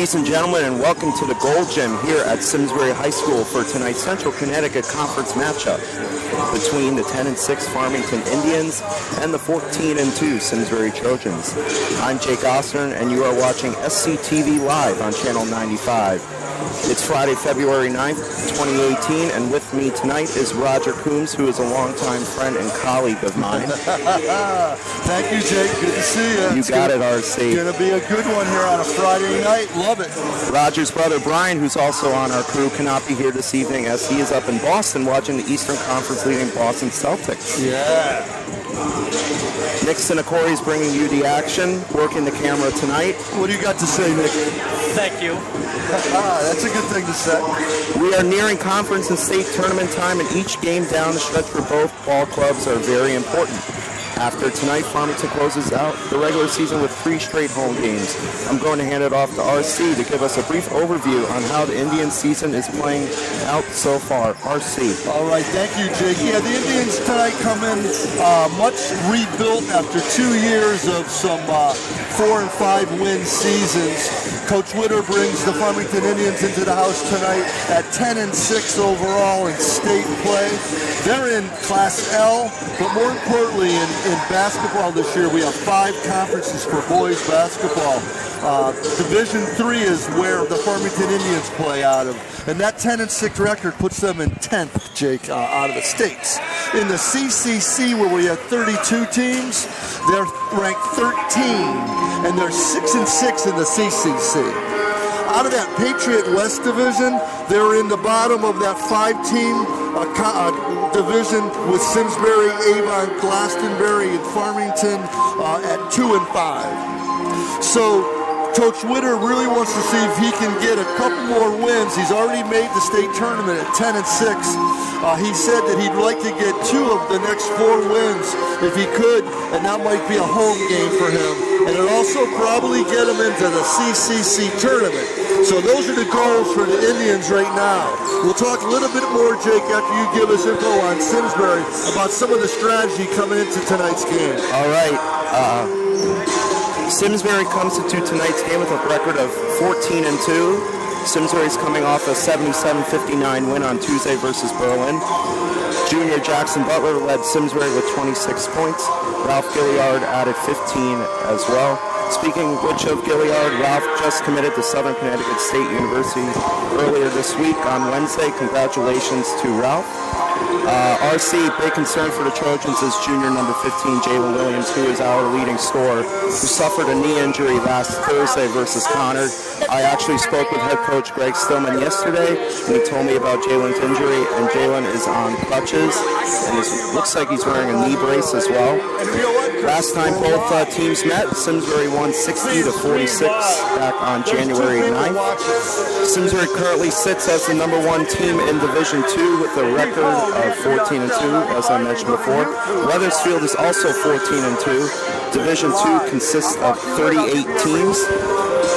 Ladies and gentlemen, and welcome to the Gold Gym here at Simsbury High School for tonight's Central Connecticut Conference matchup between the 10-6 Farmington Indians and the 14-2 Simsbury Trojans. I'm Jake Osner, and you are watching SCTV Live on Channel 95. It's Friday, February 9th, 2018, and with me tonight is Roger Coombs, who is a longtime friend and colleague of mine. Thank you, Jake. Good to see you. You got it, RC. It's going to be a good one here on a Friday night. Love it. Roger's brother, Brian, who's also on our crew, cannot be here this evening as he is up in Boston watching the Eastern Conference leading Boston Celtics. Yeah. Nick Sinacori is bringing you the action, working the camera tonight. What do you got to say, Nick? Thank you. That's a good thing to say. We are nearing conference and state tournament time, and each game down the stretch for both ball clubs are very important. After tonight, Farmington closes out the regular season with 3 straight home games. I'm going to hand it off to RC to give us a brief overview on how the Indian season is playing out so far. RC. All right, thank you, Jake. Yeah, the Indians tonight come in much rebuilt after 2 years of some 4 and 5 win seasons. Coach Witter brings the Farmington Indians into the house tonight at 10-6 overall in state play. They're in Class L, but more importantly, in basketball this year, we have 5 conferences for boys basketball. Division III is where the Farmington Indians play out of. And that 10-6 record puts them in 10th, Jake, out of the states. In the CCC, where we have 32 teams, they're ranked 13, and they're 6-6 in the CCC. Out of that Patriot West division, they're in the bottom of that 5-team division with Simsbury, Avon, Glastonbury, and Farmington at 2 and 5. So Coach Witter really wants to see if he can get a couple more wins. He's already made the state tournament at 10-6. He said that he'd like to get 2 of the next 4 wins if he could, and that might be a home game for him. And it'll also probably get him into the CCC tournament. So those are the goals for the Indians right now. We'll talk a little bit more, Jake, after you give us info on Simsbury about some of the strategy coming into tonight's game. All right. Simsbury comes into tonight's game with a record of 14-2. Simsbury's coming off a 77-59 win on Tuesday versus Berlin. Junior Jackson Butler led Simsbury with 26 points. Ralph Gilliard added 15 as well. Speaking which of Gilliard, Ralph just committed to Southern Connecticut State University earlier this week on Wednesday. Congratulations to Ralph. RC, big concern for the Trojans is junior number 15, Jalen Williams, who is our leading scorer, who suffered a knee injury last Thursday versus Conard. I actually spoke with head coach Greg Stillman yesterday, and he told me about Jalen's injury, and Jalen is on crutches, and it looks like he's wearing a knee brace as well. Last time both teams met, Simsbury won 60-46 back on January 9th. Simsbury currently sits as the number 1 team in Division II with a record of 14-2, as I mentioned before. Weathersfield is also 14-2. Division II consists of 38 teams.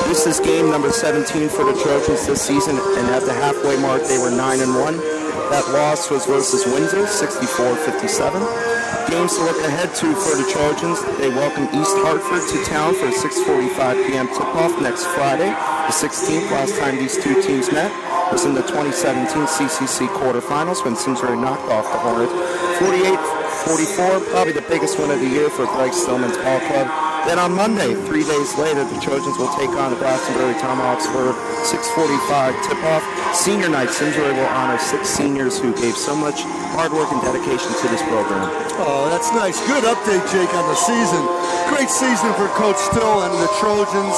This is game number 17 for the Trojans this season, and at the halfway mark, they were 9-1. That loss was versus Windsor, 64-57. Games to look ahead to for the Trojans. They welcome East Hartford to town for a 6:45 p.m. tip-off next Friday, the 16th. Last time these 2 teams met was in the 2017 CCC quarterfinals when Simsbury knocked off the Hornets 48-44, probably the biggest win of the year for Greg Stillman's ball club. Then on Monday, 3 days later, the Trojans will take on the Glastonbury Tomahawks for 6:45 tip-off. Senior night, Simsbury will honor 6 seniors who gave so much hard work and dedication to this program. Oh, that's nice. Good update, Jake, on the season. Great season for Coach Still and the Trojans.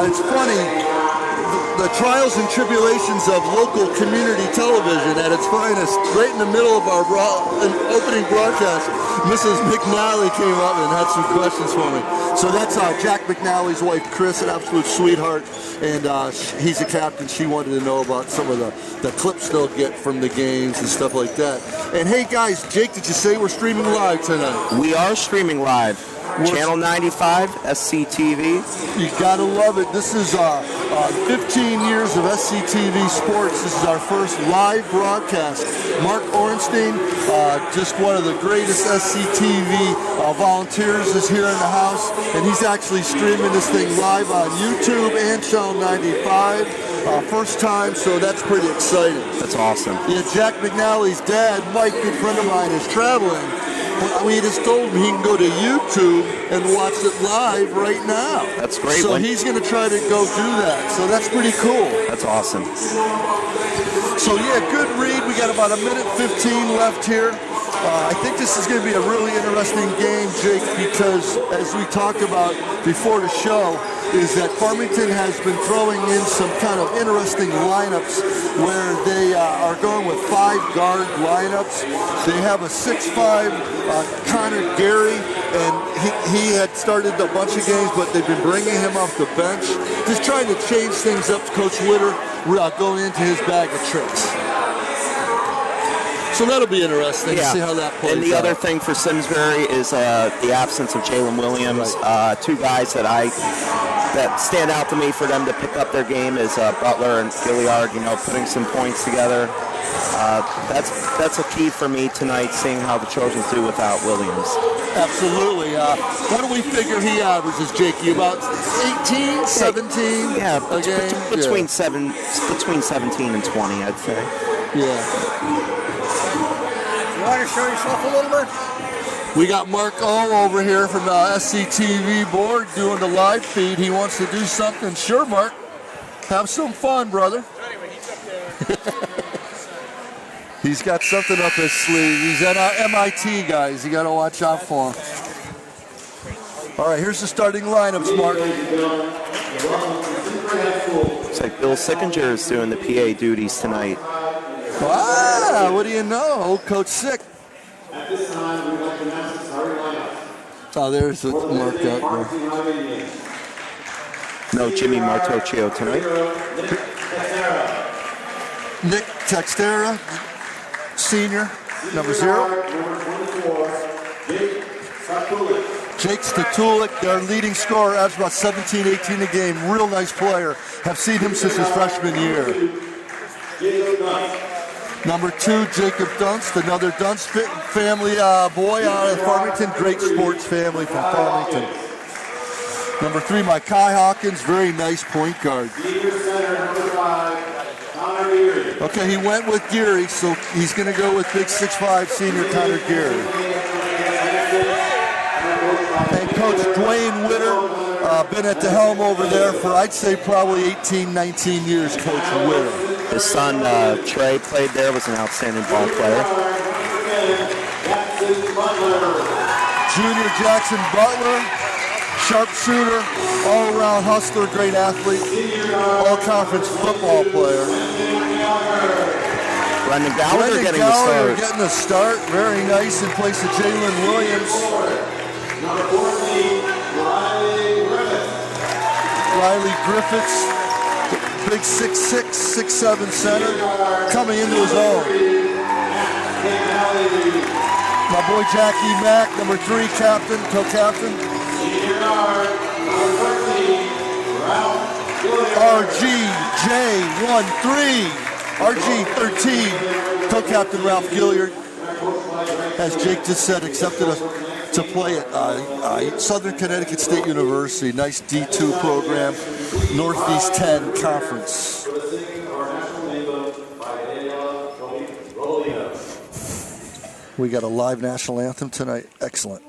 It's funny. The trials and tribulations of local community television at its finest. Right in the middle of our opening broadcast, Mrs. McNally came up and had some questions for me. So that's Jack McNally's wife, Chris, an absolute sweetheart, and he's a captain. She wanted to know about some of the clips they'll get from the games and stuff like that. And hey, guys, Jake, did you say we're streaming live tonight? We are streaming live. Channel 95, SCTV. You gotta love it. This is 15 years of SCTV Sports. This is our first live broadcast. Mark Ornstein, just one of the greatest SCTV volunteers, is here in the house, and he's actually streaming this thing live on YouTube and Channel 95. First time, so that's pretty exciting. That's awesome. Yeah, Jack McNally's dad, Mike, good friend of mine, is traveling. We just told him he can go to YouTube and watch it live right now. That's great. So he's going to try to go do that. So that's pretty cool. That's awesome. So yeah, good read. We got about a minute 15 left here. I think this is going to be a really interesting game, Jake, because as we talked about before the show, is that Farmington has been throwing in some kind of interesting lineups where they are going with 5-guard lineups. They have a 6'5" Connor Gary, and he had started a bunch of games, but they've been bringing him off the bench, just trying to change things up. Coach Witter going into his bag of tricks. So that'll be interesting to see how that plays out. And the other thing for Simsbury is the absence of Jalen Williams. Right. Two guys that stand out to me for them to pick up their game is Butler and Gilliard, putting some points together. That's a key for me tonight, seeing how the Trojans do without Williams. Absolutely. What do we figure he averages, Jakey? About 18, 17 yeah, a game? Between 17 and 20, I'd say. Yeah. You want to show yourself a little bit? We got Mark O over here from the SCTV board doing the live feed. He wants to do something. Sure, Mark. Have some fun, brother. Anyway, he's up there. He's got something up his sleeve. He's at MIT, guys. You got to watch out for him. All right, here's the starting lineups, Mark. Looks like Bill Sickinger is doing the PA duties tonight. Ah, what do you know? Old Coach Sick. Oh, there's the Mark out there. No Jimmy Martocchio tonight. Nick Textera, senior, number 0. Jake Statulik, their leading scorer, averages about 17, 18 a game. Real nice player. Have seen him since his freshman year. Number 2, Jacob Dunst, another Dunst family boy out of Farmington. Great sports family from Farmington. Number 3, Mekhi Hawkins, very nice point guard. Okay, he went with Geary, so he's going to go with big 6'5" senior Connor Geary. And Coach Dwayne Witter, been at the helm over there for, I'd say, probably 18, 19 years, Coach Witter. His son, Trey, played there, was an outstanding ball player. Junior Jackson Butler, sharpshooter, all-around hustler, great athlete, all-conference football player. Brendan Gallagher getting the start. Getting the start, very nice, in place of Jalen Williams. Riley Griffiths, big 6'6", 6'7" center, coming into his own. My boy Jackie Mack, number 3 captain, co-captain. RGJ13, RG13, co-captain Ralph Gilliard. As Jake just said, accepted us to play at Southern Connecticut State University. Nice D2 program, Northeast 10 Conference. We got a live national anthem tonight. Excellent.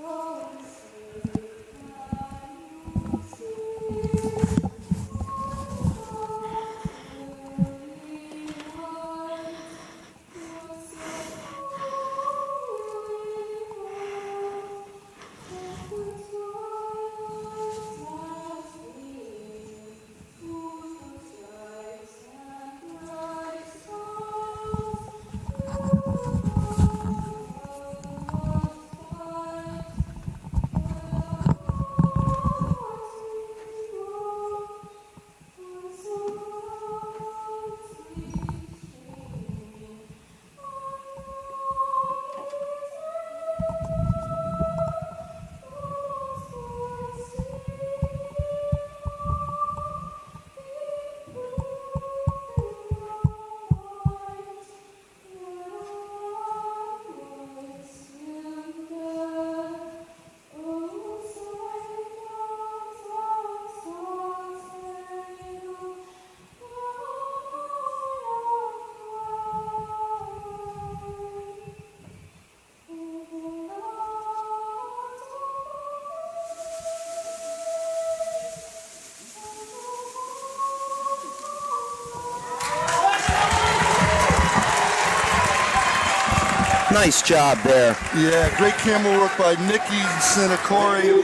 Nice job there. Yeah, great camera work by Nikki Sinacori,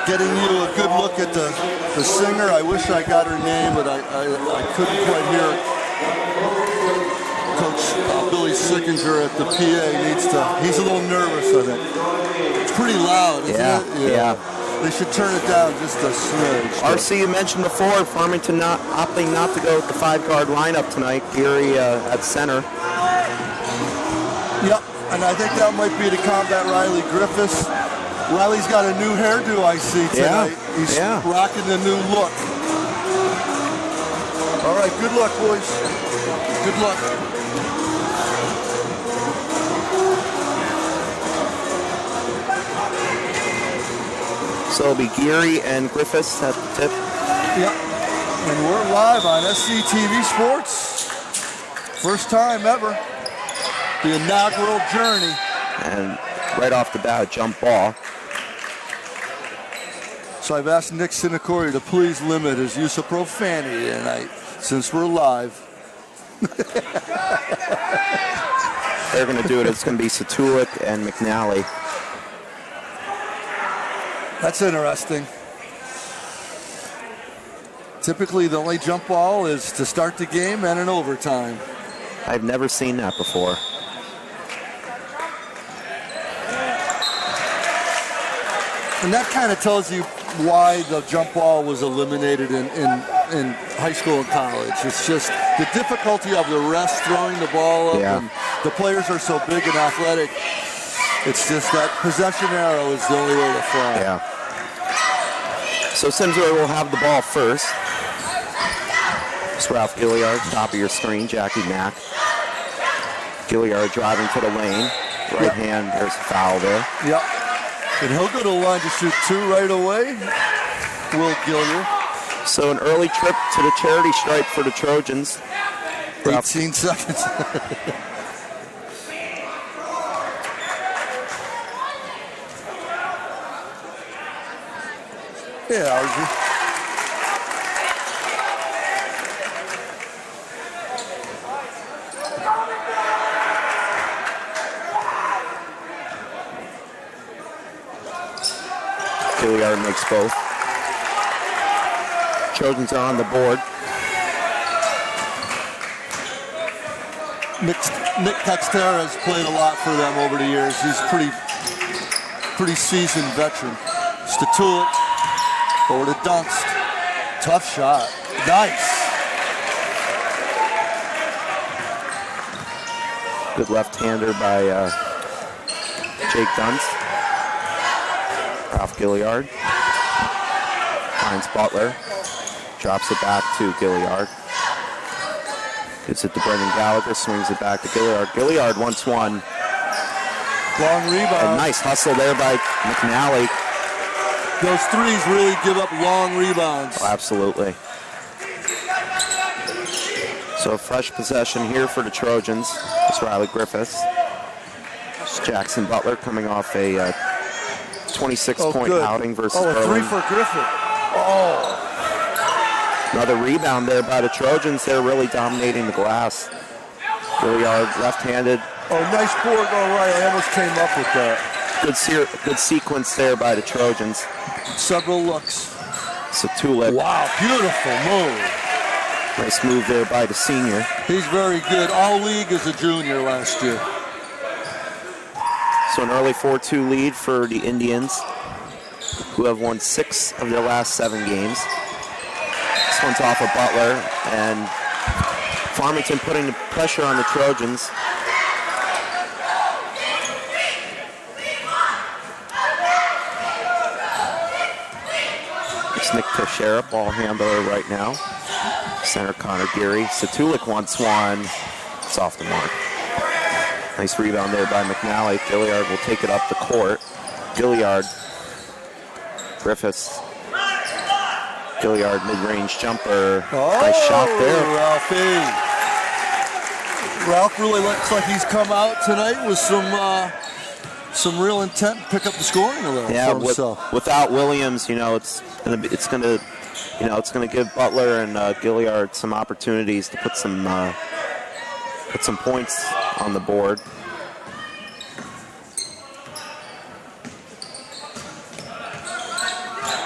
getting you a good look at the singer. I wish I got her name, but I couldn't quite hear it. Coach Billy Sickinger at the PA he's a little nervous, I think. It's pretty loud, isn't it? Yeah. They should turn it down just a smidge. RC, you mentioned before, Farmington opting not to go with the 5-guard lineup tonight. Geary at center. Yep, and I think that might be to combat Riley Griffiths. Riley's got a new hairdo, I see tonight. He's rocking the new look. All right, good luck, boys. Good luck. So it'll be Geary and Griffiths at the tip. Yep, and we're live on SCTV Sports. First time ever. The inaugural journey. And right off the bat, a jump ball. So I've asked Nick Sinacori to please limit his use of profanity tonight, since we're live. They're going to do it. It's going to be Satulik and McNally. That's interesting. Typically, the only jump ball is to start the game and in overtime. I've never seen that before. And that kind of tells you why the jump ball was eliminated in high school and college. It's just the difficulty of the refs throwing the ball up, and the players are so big and athletic. It's just that possession arrow is the only way to fly. Yeah. So Simsbury will have the ball first. It's Ralph Gilliard, top of your screen, Jackie Mack. Gilliard driving to the lane. Right hand, there's a foul there. Yep. And he'll go to the line to shoot 2 right away. Will Gilliard. So an early trip to the charity stripe for the Trojans. 18 seconds. Yeah, Archie. Gilliard makes both. Trojans are on the board. Nick Textera has played a lot for them over the years. He's pretty seasoned veteran. Statulik over to Dunst. Tough shot. Nice. Good left-hander by Jake Dunst. Ralph Gilliard finds Butler, drops it back to Gilliard. Gives it to Brendan Gallagher, swings it back to Gilliard. Gilliard wants one. Long rebound. A nice hustle there by McNally. Those threes really give up long rebounds. Oh, absolutely. So a fresh possession here for the Trojans. It's Riley Griffiths. It's Jackson Butler coming off a 26-point outing versus a Berlin. 3 for Griffith. Oh. Another rebound there by the Trojans. They're really dominating the glass. Gilliard left-handed. Oh, nice board. All right, I almost came up with that. Good sequence there by the Trojans. Several looks. Satulik. Wow, beautiful move. Nice move there by the senior. He's very good. All league as a junior last year. So an early 4-2 lead for the Indians, who have won 6 of their last 7 games. This one's off of Butler, and Farmington putting the pressure on the Trojans. It's Nick Teixeira, ball handler right now. Center Connor Geary. Satulik wants one. It's off the mark. Nice rebound there by McNally. Gilliard will take it up the court. Gilliard. Griffiths. Gilliard mid-range jumper. Nice shot there. Ralphie. Ralph really looks like he's come out tonight with some real intent to pick up the scoring a little for himself. Without Williams, it's gonna give Butler and Gilliard some opportunities to put some points on the board.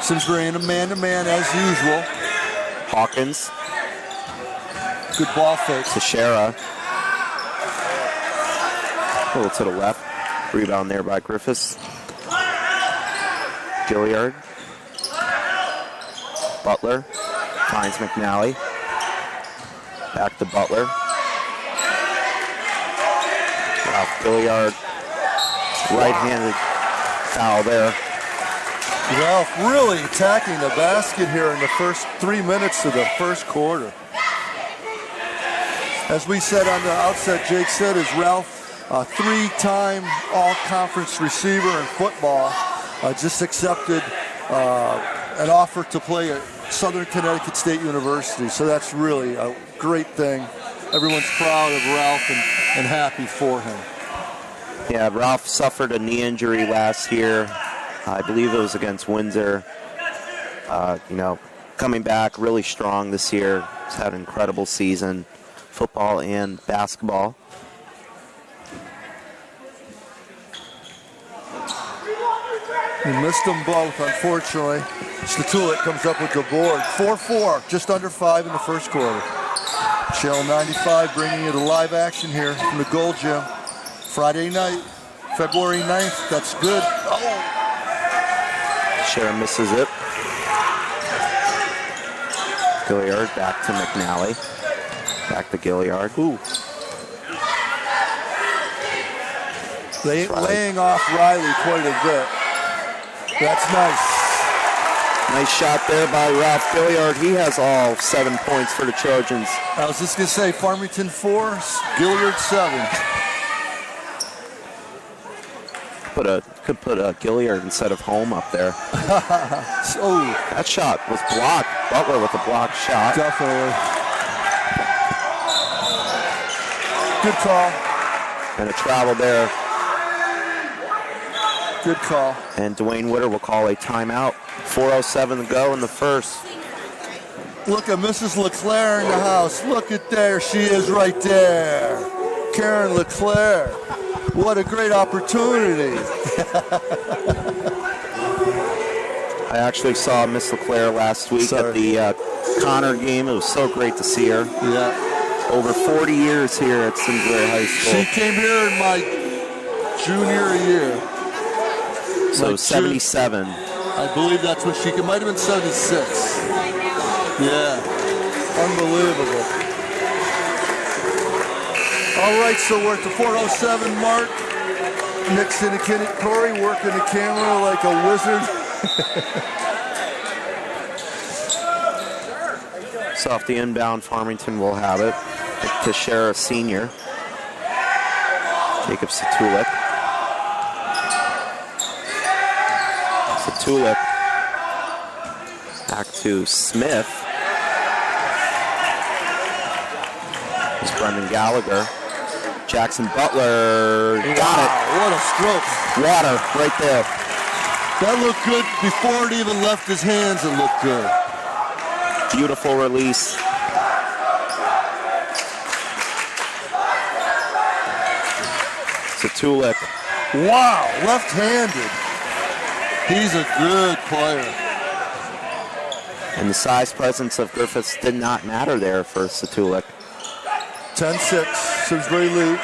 Simsbury in a man-to-man as usual. Hawkins. Good ball fake. Teixeira. A little to the left. Rebound there by Griffiths. Gilliard. Butler. Finds McNally. Back to Butler. Ralph Gilliard. Right-handed foul there. Ralph really attacking the basket here in the first 3 minutes of the first quarter. As we said on the outset, Jake said, is Ralph a three-time all-conference receiver in football, just accepted an offer to play at Southern Connecticut State University. So that's really a great thing. Everyone's proud of Ralph and happy for him. Yeah, Ralph suffered a knee injury last year. I believe it was against Windsor. Coming back really strong this year. He's had an incredible season, football and basketball. He missed them both, unfortunately. Statulik comes up with the board. 4-4, just under 5 in the first quarter. Channel 95 bringing you to live action here from the Gold Gym. Friday night, February 9th. That's good. Oh. Shara misses it. Gilliard back to McNally. Back to Gilliard. Ooh. Laying off Riley quite a bit. That's nice. Nice shot there by Ralph Gilliard. He has all 7 points for the Trojans. I was just going to say, Farmington 4, Gilliard 7. Could put a Gilliard instead of Home up there. Oh, that shot was blocked. Butler with a blocked shot. Definitely. Good call. And a travel there. Good call. And Dwayne Witter will call a timeout. 4:07 to go in the first. Look at Mrs. LeClaire in the house. Look at there. She is right there. Karen LeClaire. What a great opportunity. I actually saw Miss LeClaire last week at the Connor game. It was so great to see her. Yeah. Over 40 years here at Simsbury High School. She came here in my junior year. So 77. I believe that's when she came. Might have been 76. Yeah. Unbelievable. All right, so we're at the 4:07 mark. Nick's in the Corey working the camera like a wizard. So off the inbound, Farmington will have it. Teixeira Sr. Jacob Satulik. Satulik. Back to Smith. It's Brendan Gallagher. Jackson Butler got it. What a stroke. Water right there. That looked good before it even left his hands. It looked good. Beautiful release. Satulik. Wow, left-handed. He's a good player. And the size presence of Griffiths did not matter there for Satulik. 10-6, Simsbury lead.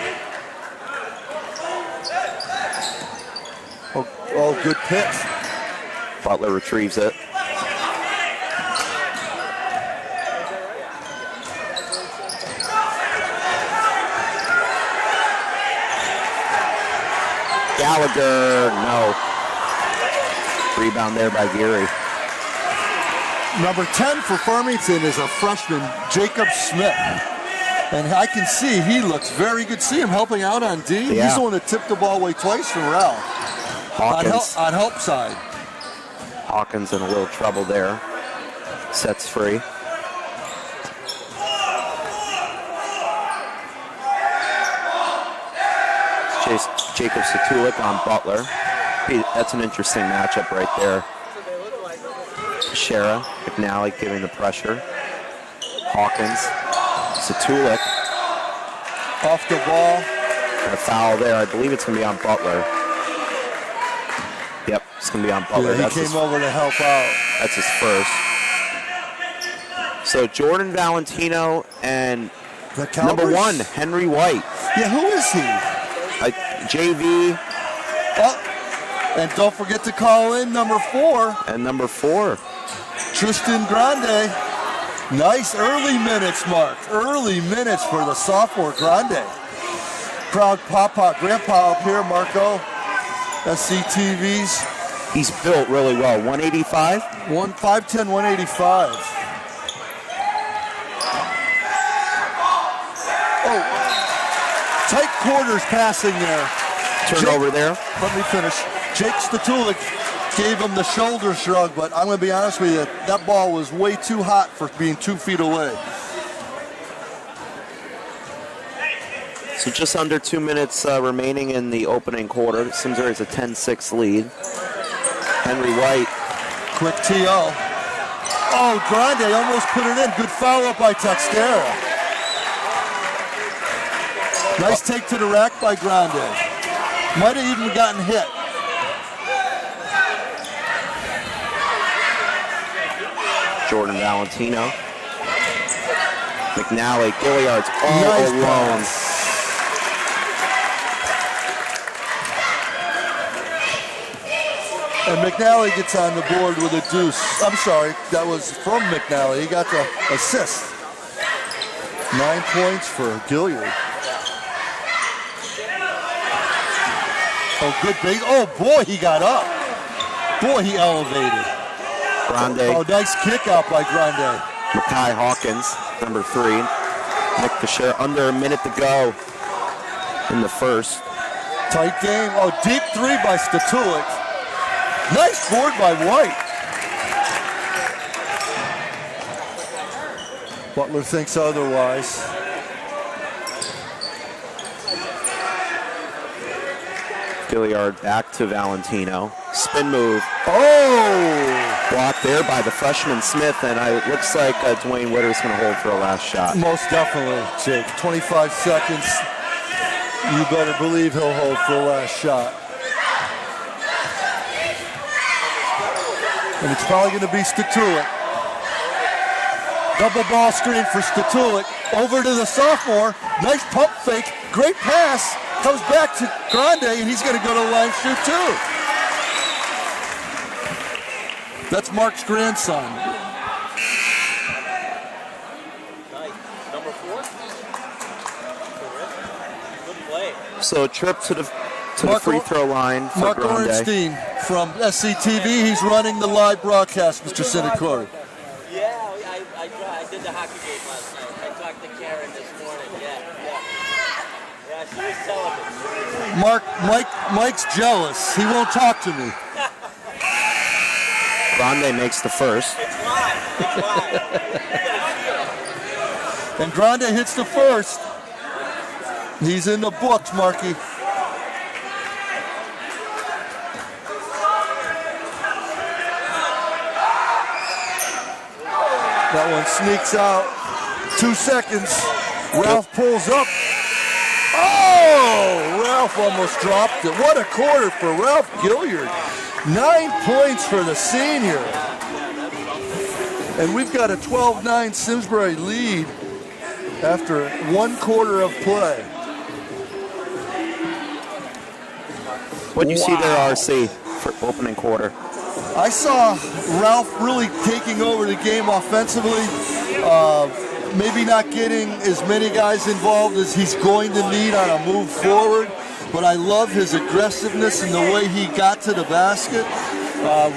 Oh, good pitch. Butler retrieves it. Gallagher, no. Rebound there by Geary. Number 10 for Farmington is a freshman, Jacob Smith. And I can see he looks very good. See him helping out on D. Yeah. He's the one that tipped the ball away twice from Ralph. Hawkins. On help side. Hawkins in a little trouble there. Sets free. Jacob Satulik on Butler. That's an interesting matchup right there. Shara, McNally giving the pressure. Hawkins, Satulik. Off the ball. And a foul there. I believe it's going to be on Butler. Yep, it's going to be on Butler. Yeah, he came over to help out. That's his first. So Jordan Valentino and number 1, Henry White. Yeah, who is he? JV. Oh, and don't forget to call in number 4. And number 4. Tristan Grande. Nice early minutes, Mark. Early minutes for the sophomore Grande. Proud Papa, Grandpa up here, Marco. SCTVs. He's built really well. 185? 5'10", 185. Oh, tight quarters passing there. Turnover there. Let me finish. Jake Statulik gave him the shoulder shrug, but I'm going to be honest with you, that ball was way too hot for being 2 feet away. So just under 2 minutes remaining in the opening quarter. Simsbury is a 10-6 lead. Henry White. Quick TO. Oh, Grande almost put it in. Good follow-up by Textera. Nice take to the rack by Grande. Might have even gotten hit. Jordan Valentino. McNally, Gilliard's all alone. And McNally gets on the board with a deuce. I'm sorry, that was from McNally. He got the assist. 9 points for Gilliard. Oh, good base. Oh, boy, he got up. Boy, he elevated. Grande. Oh, nice kick out by Grande. Makai Hawkins, number 3. Nick Bashir, under a minute to go in the first. Tight game. Oh, deep 3 by Statulik. Nice board by White. Butler thinks otherwise. Gilliard back to Valentino. Spin move. Oh! Blocked there by the freshman Smith, and it looks like Dwayne Witter's going to hold for a last shot. Most definitely, Jake. 25 seconds. You better believe he'll hold for the last shot. And it's probably going to be Statulik. Double ball screen for Statulik. Over to the sophomore. Nice pump fake. Great pass. Comes back to Grande, and he's going to go to the line shoot too. That's Mark's grandson. Nice. Number 4. Good play. So a trip to the free throw line for Mark Grande. Orenstein from SCTV. He's running the live broadcast, Mr. Sinicori. Yeah, I did the hockey game last night. I talked to Karen this morning. Yeah, she was celebrating. Mike's jealous. He won't talk to me. Grande makes the first. It's live. And Grande hits the first. He's in the books, Marky. That one sneaks out. 2 seconds. Ralph pulls up. Oh! Ralph almost dropped it. What a quarter for Ralph Gilliard. 9 points for the senior. And we've got a 12-9 Simsbury lead after 1 quarter of play. What'd you see there, RC, for opening quarter? I saw Ralph really taking over the game offensively. Maybe not getting as many guys involved as he's going to need on a move forward. But I love his aggressiveness and the way he got to the basket.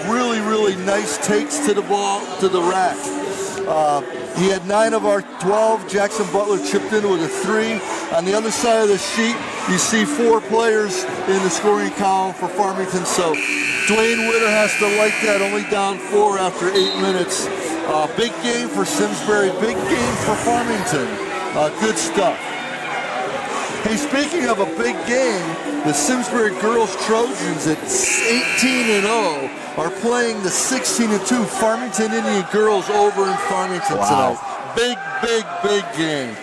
Really, really nice takes to the ball, to the rack. He had 9 of our 12. Jackson Butler chipped in with a 3. On the other side of the sheet, you see 4 players in the scoring column for Farmington. So Dwayne Witter has to like that, only down 4 after 8 minutes. Big game for Simsbury, big game for Farmington. Good stuff. Hey, speaking of a big game, the Simsbury girls Trojans at 18-0 are playing the 16-2 Farmington Indian girls over in Farmington tonight. Big, big, big game.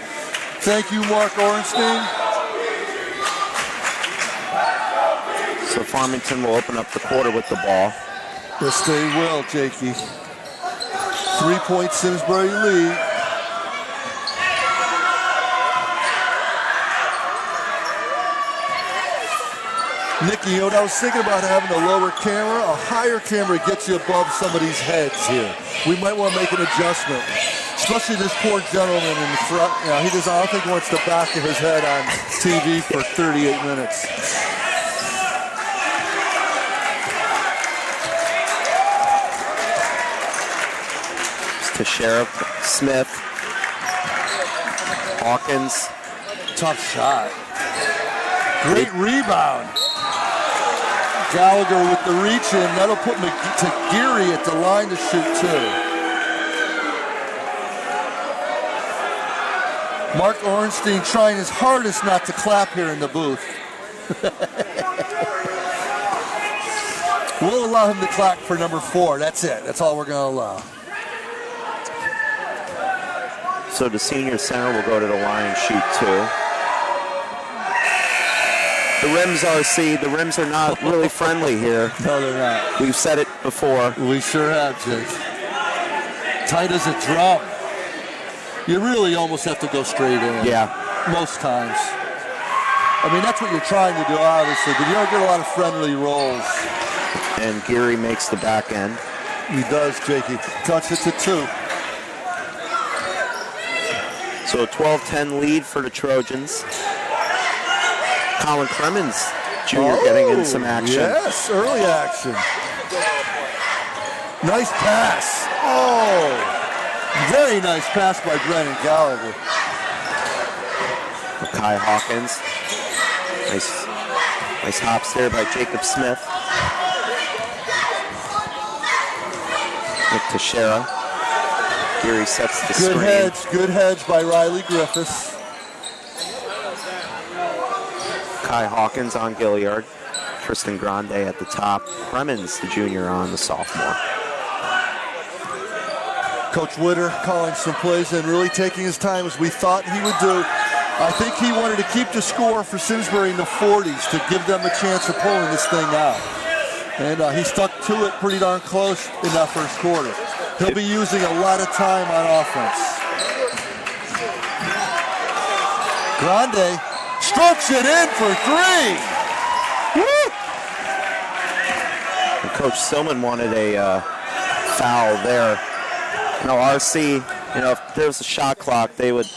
Thank you, Mark Orenstein. So So Farmington will open up the quarter with the ball. Yes, they will, Jakey. 3-point Simsbury lead. Nicky, you know what I was thinking about, having a lower camera? A higher camera gets you above somebody's heads here. We might want to make an adjustment. Especially this poor gentleman in the front. You know, he doesn't, I don't think he wants the back of his head on TV for 38 minutes. To Sheriff, Smith, Hawkins. Tough shot. Great rebound. Gallagher with the reach in. That'll put to Geary at the line to shoot too. Mark Ornstein trying his hardest not to clap here in the booth. We'll allow him to clap for number 4. That's it. That's all we're going to allow. So the senior center will go to the line and shoot 2. The rims, RC, the rims are not really friendly here. No, they're not. We've said it before. We sure have, Jake. Tight as a drum. You really almost have to go straight in. Yeah. Most times. I mean, that's what you're trying to do, obviously, but you don't get a lot of friendly rolls. And Geary makes the back end. He does, Jakey. Cuts it to 2. So a 12-10 lead for the Trojans. Colin Cremens Jr. getting in some action. Yes, early action. Nice pass. Oh, very nice pass by Brennan Gallagher. Kai Hawkins. Nice hops there by Jacob Smith. Nick Teixeira. Geary sets the screen. Good hedge by Riley Griffiths. Kai Hawkins on Gilliard. Tristan Grande at the top. Cremens, the junior, on the sophomore. Coach Witter calling some plays and really taking his time as we thought he would do. I think he wanted to keep the score for Simsbury in the 40s to give them a chance of pulling this thing out. And he stuck to it pretty darn close in that first quarter. He'll be using a lot of time on offense. Grande strokes it in for 3. Woo! And Coach Stillman wanted a foul there. You know, RC, if there was a shot clock, they would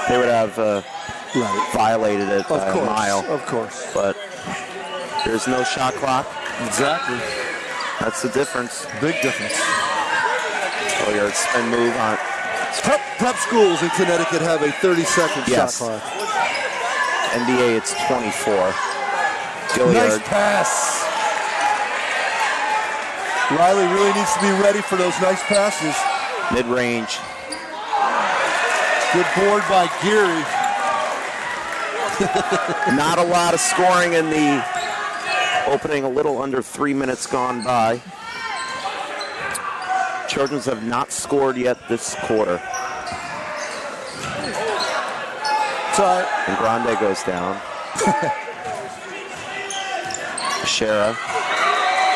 have violated it by a mile. Of course. But there's no shot clock. Exactly. That's the difference. Big difference. Oh, your spin move on. Prep schools in Connecticut have a 30-second shot clock. NBA, it's 24. Gilliard. Nice pass. Riley really needs to be ready for those nice passes. Mid-range. Good board by Geary. Not a lot of scoring in the opening, a little under 3 minutes gone by. Trojans have not scored yet this quarter. Tight. And Grande goes down. Teixeira.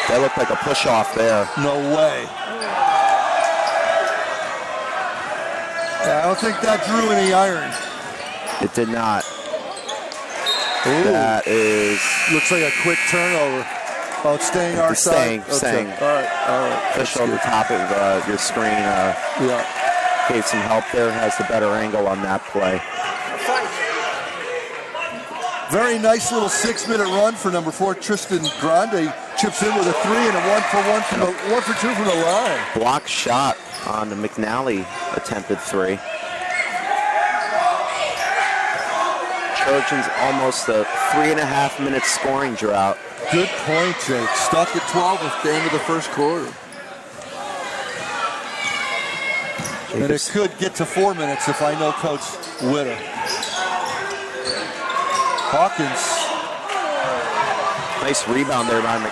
That looked like a push-off there. No way. Yeah, I don't think that drew any iron. It did not. Ooh. That is... Looks like a quick turnover. Oh, it's staying our side. Staying. All right. Official on the top of your screen gave some help there. Has the better angle on that play. Very nice little 6-minute run for number 4, Tristan Grande. Chips in with a 3 and a 1 for 2 from the line. Block shot on the McNally attempted 3. Trojans almost a 3.5-minute scoring drought. Good point, Jake. Stuck at 12 at the end of the first quarter. And it could get to 4 minutes if I know Coach Witter. Hawkins. Nice rebound there by the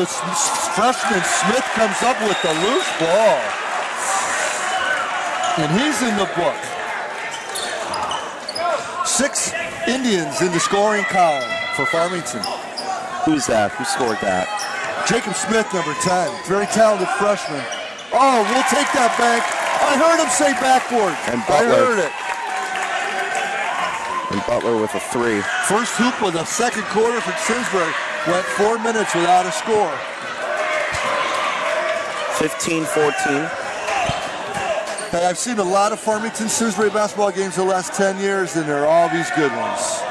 freshman Smith comes up with the loose ball. And he's in the book. 6 Indians in the scoring column for Farmington. Who's that? Who scored that? Jacob Smith, number 10. Very talented freshman. Oh, we'll take that bank. I heard him say backboard. And I Butler. heard it. And Butler with a 3. First hoop of the second quarter for Simsbury. Went 4 minutes without a score. 15-14. Hey, I've seen a lot of Farmington Simsbury basketball games the last 10 years, and they're all these good ones.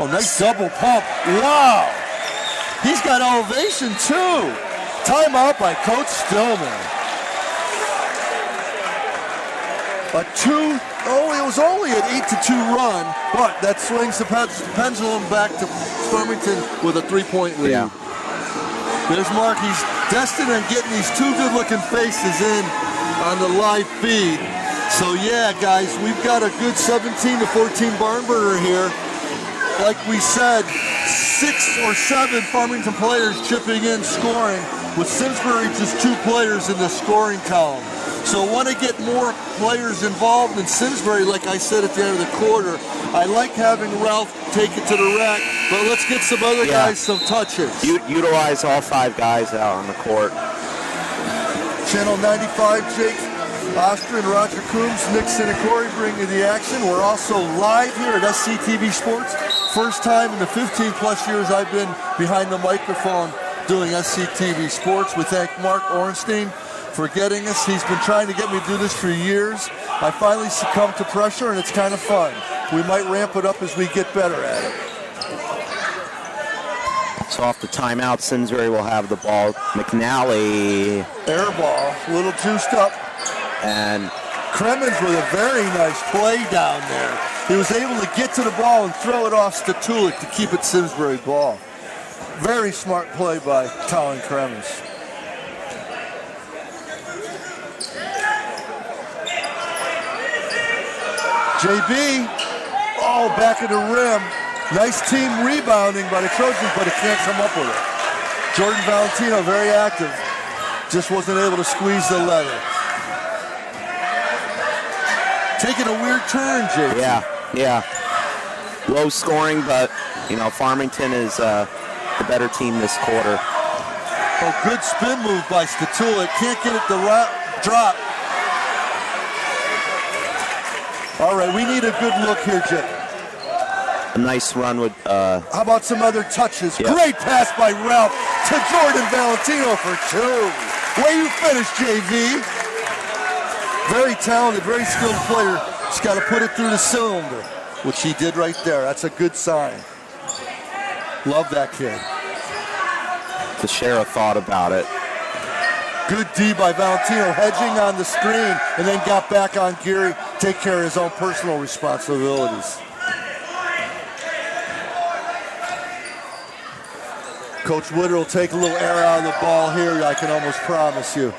Oh, nice double pump. Wow. He's got elevation, too. Timeout by Coach Stillman. It was only an 8-2 run, but that swings the pendulum back to Farmington with a 3-point lead. Yeah. There's Mark. He's destined on getting these two good-looking faces in on the live feed. So, yeah, guys, we've got a good 17-14 barn burner here. Like we said, 6 or 7 Farmington players chipping in, scoring, with Simsbury just 2 players in the scoring column. So want to get more players involved in Simsbury, like I said at the end of the quarter. I like having Ralph take it to the rack, but let's get some other guys some touches. Utilize all 5 guys out on the court. Channel 95, Jake Oster and Roger Coombs, Nick Sinacori bringing the action. We're also live here at SCTV Sports. First time in the 15-plus years I've been behind the microphone doing SCTV Sports. We thank Mark Ornstein for getting us. He's been trying to get me to do this for years. I finally succumbed to pressure, and it's kind of fun. We might ramp it up as we get better at it. So off the timeout, Simsbury will have the ball. McNally. Air ball, a little juiced up. And Kremens with a very nice play down there. He was able to get to the ball and throw it off Statulik to keep it Simsbury ball. Very smart play by Colin Kremens. JB, back of the rim. Nice team rebounding by the Trojans, but it can't come up with it. Jordan Valentino, very active. Just wasn't able to squeeze the leather. Taking a weird turn, JB. Yeah. Low scoring, but, Farmington is the better team this quarter. Oh, good spin move by Statulik. Can't get it to drop. All right, we need a good look here, Jake. A nice run with... How about some other touches? Yeah. Great pass by Ralph to Jordan Valentino for 2. Way you finish, JV. Very talented, very skilled player. Just got to put it through the cylinder, which he did right there. That's a good sign. Love that kid. To share a thought about it. Good D by Valentino, hedging on the screen, and then got back on Geary, take care of his own personal responsibilities. Coach Woodard will take a little air out of the ball here, I can almost promise you.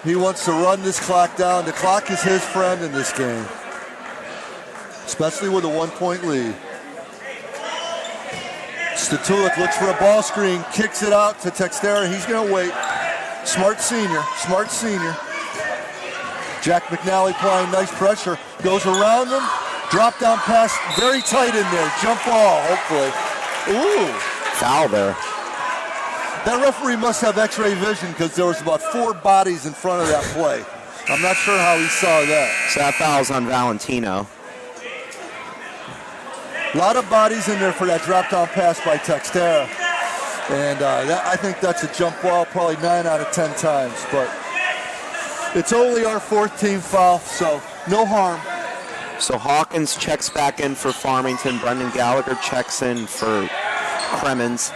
He wants to run this clock down. The clock is his friend in this game, especially with a 1-point lead. Statulik looks for a ball screen, kicks it out to Textera. He's going to wait. Smart senior. Jack McNally applying nice pressure. Goes around him. Drop down pass. Very tight in there. Jump ball, hopefully. Ooh. Foul there. That referee must have x-ray vision because there was about 4 bodies in front of that play. I'm not sure how he saw that. So that foul's on Valentino. A lot of bodies in there for that drop-down pass by Textera. And I think that's a jump ball probably 9 out of 10 times. But it's only our 4th team foul, so no harm. So Hawkins checks back in for Farmington. Brendan Gallagher checks in for Kremens.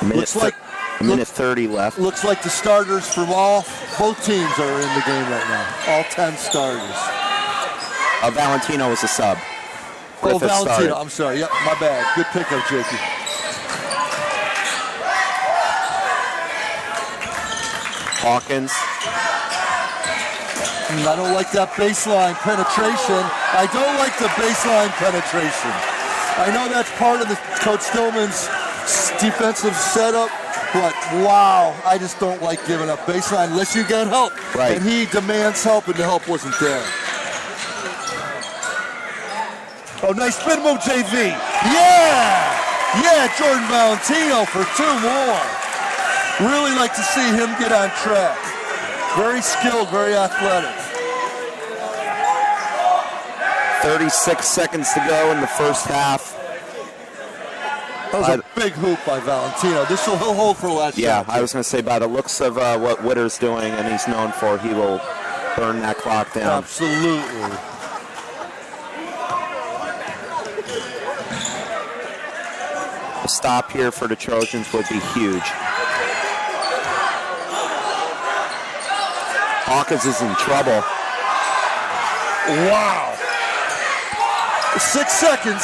A minute 30 left. Looks like the starters from both teams are in the game right now. All 10 starters. Valentino was a sub. Griffith Valentino. Started. I'm sorry. Yep, my bad. Good pickup, Jakey. Hawkins. I don't like that baseline penetration. I don't like the baseline penetration. I know that's part of the Coach Stillman's defensive setup, But, wow, I just don't like giving up baseline unless you get help. Right. And he demands help, and the help wasn't there. Oh, nice spin move, JV. Yeah! Yeah, Jordan Valentino for 2 more. Really like to see him get on track. Very skilled, very athletic. 36 seconds to go in the first half. That was a big hoop by Valentino. He'll hold for the last shot. Yeah, I was going to say, by the looks of what Witter's doing and he's known for, he will burn that clock down. Absolutely. A stop here for the Trojans would be huge. Hawkins is in trouble. Wow. 6 seconds.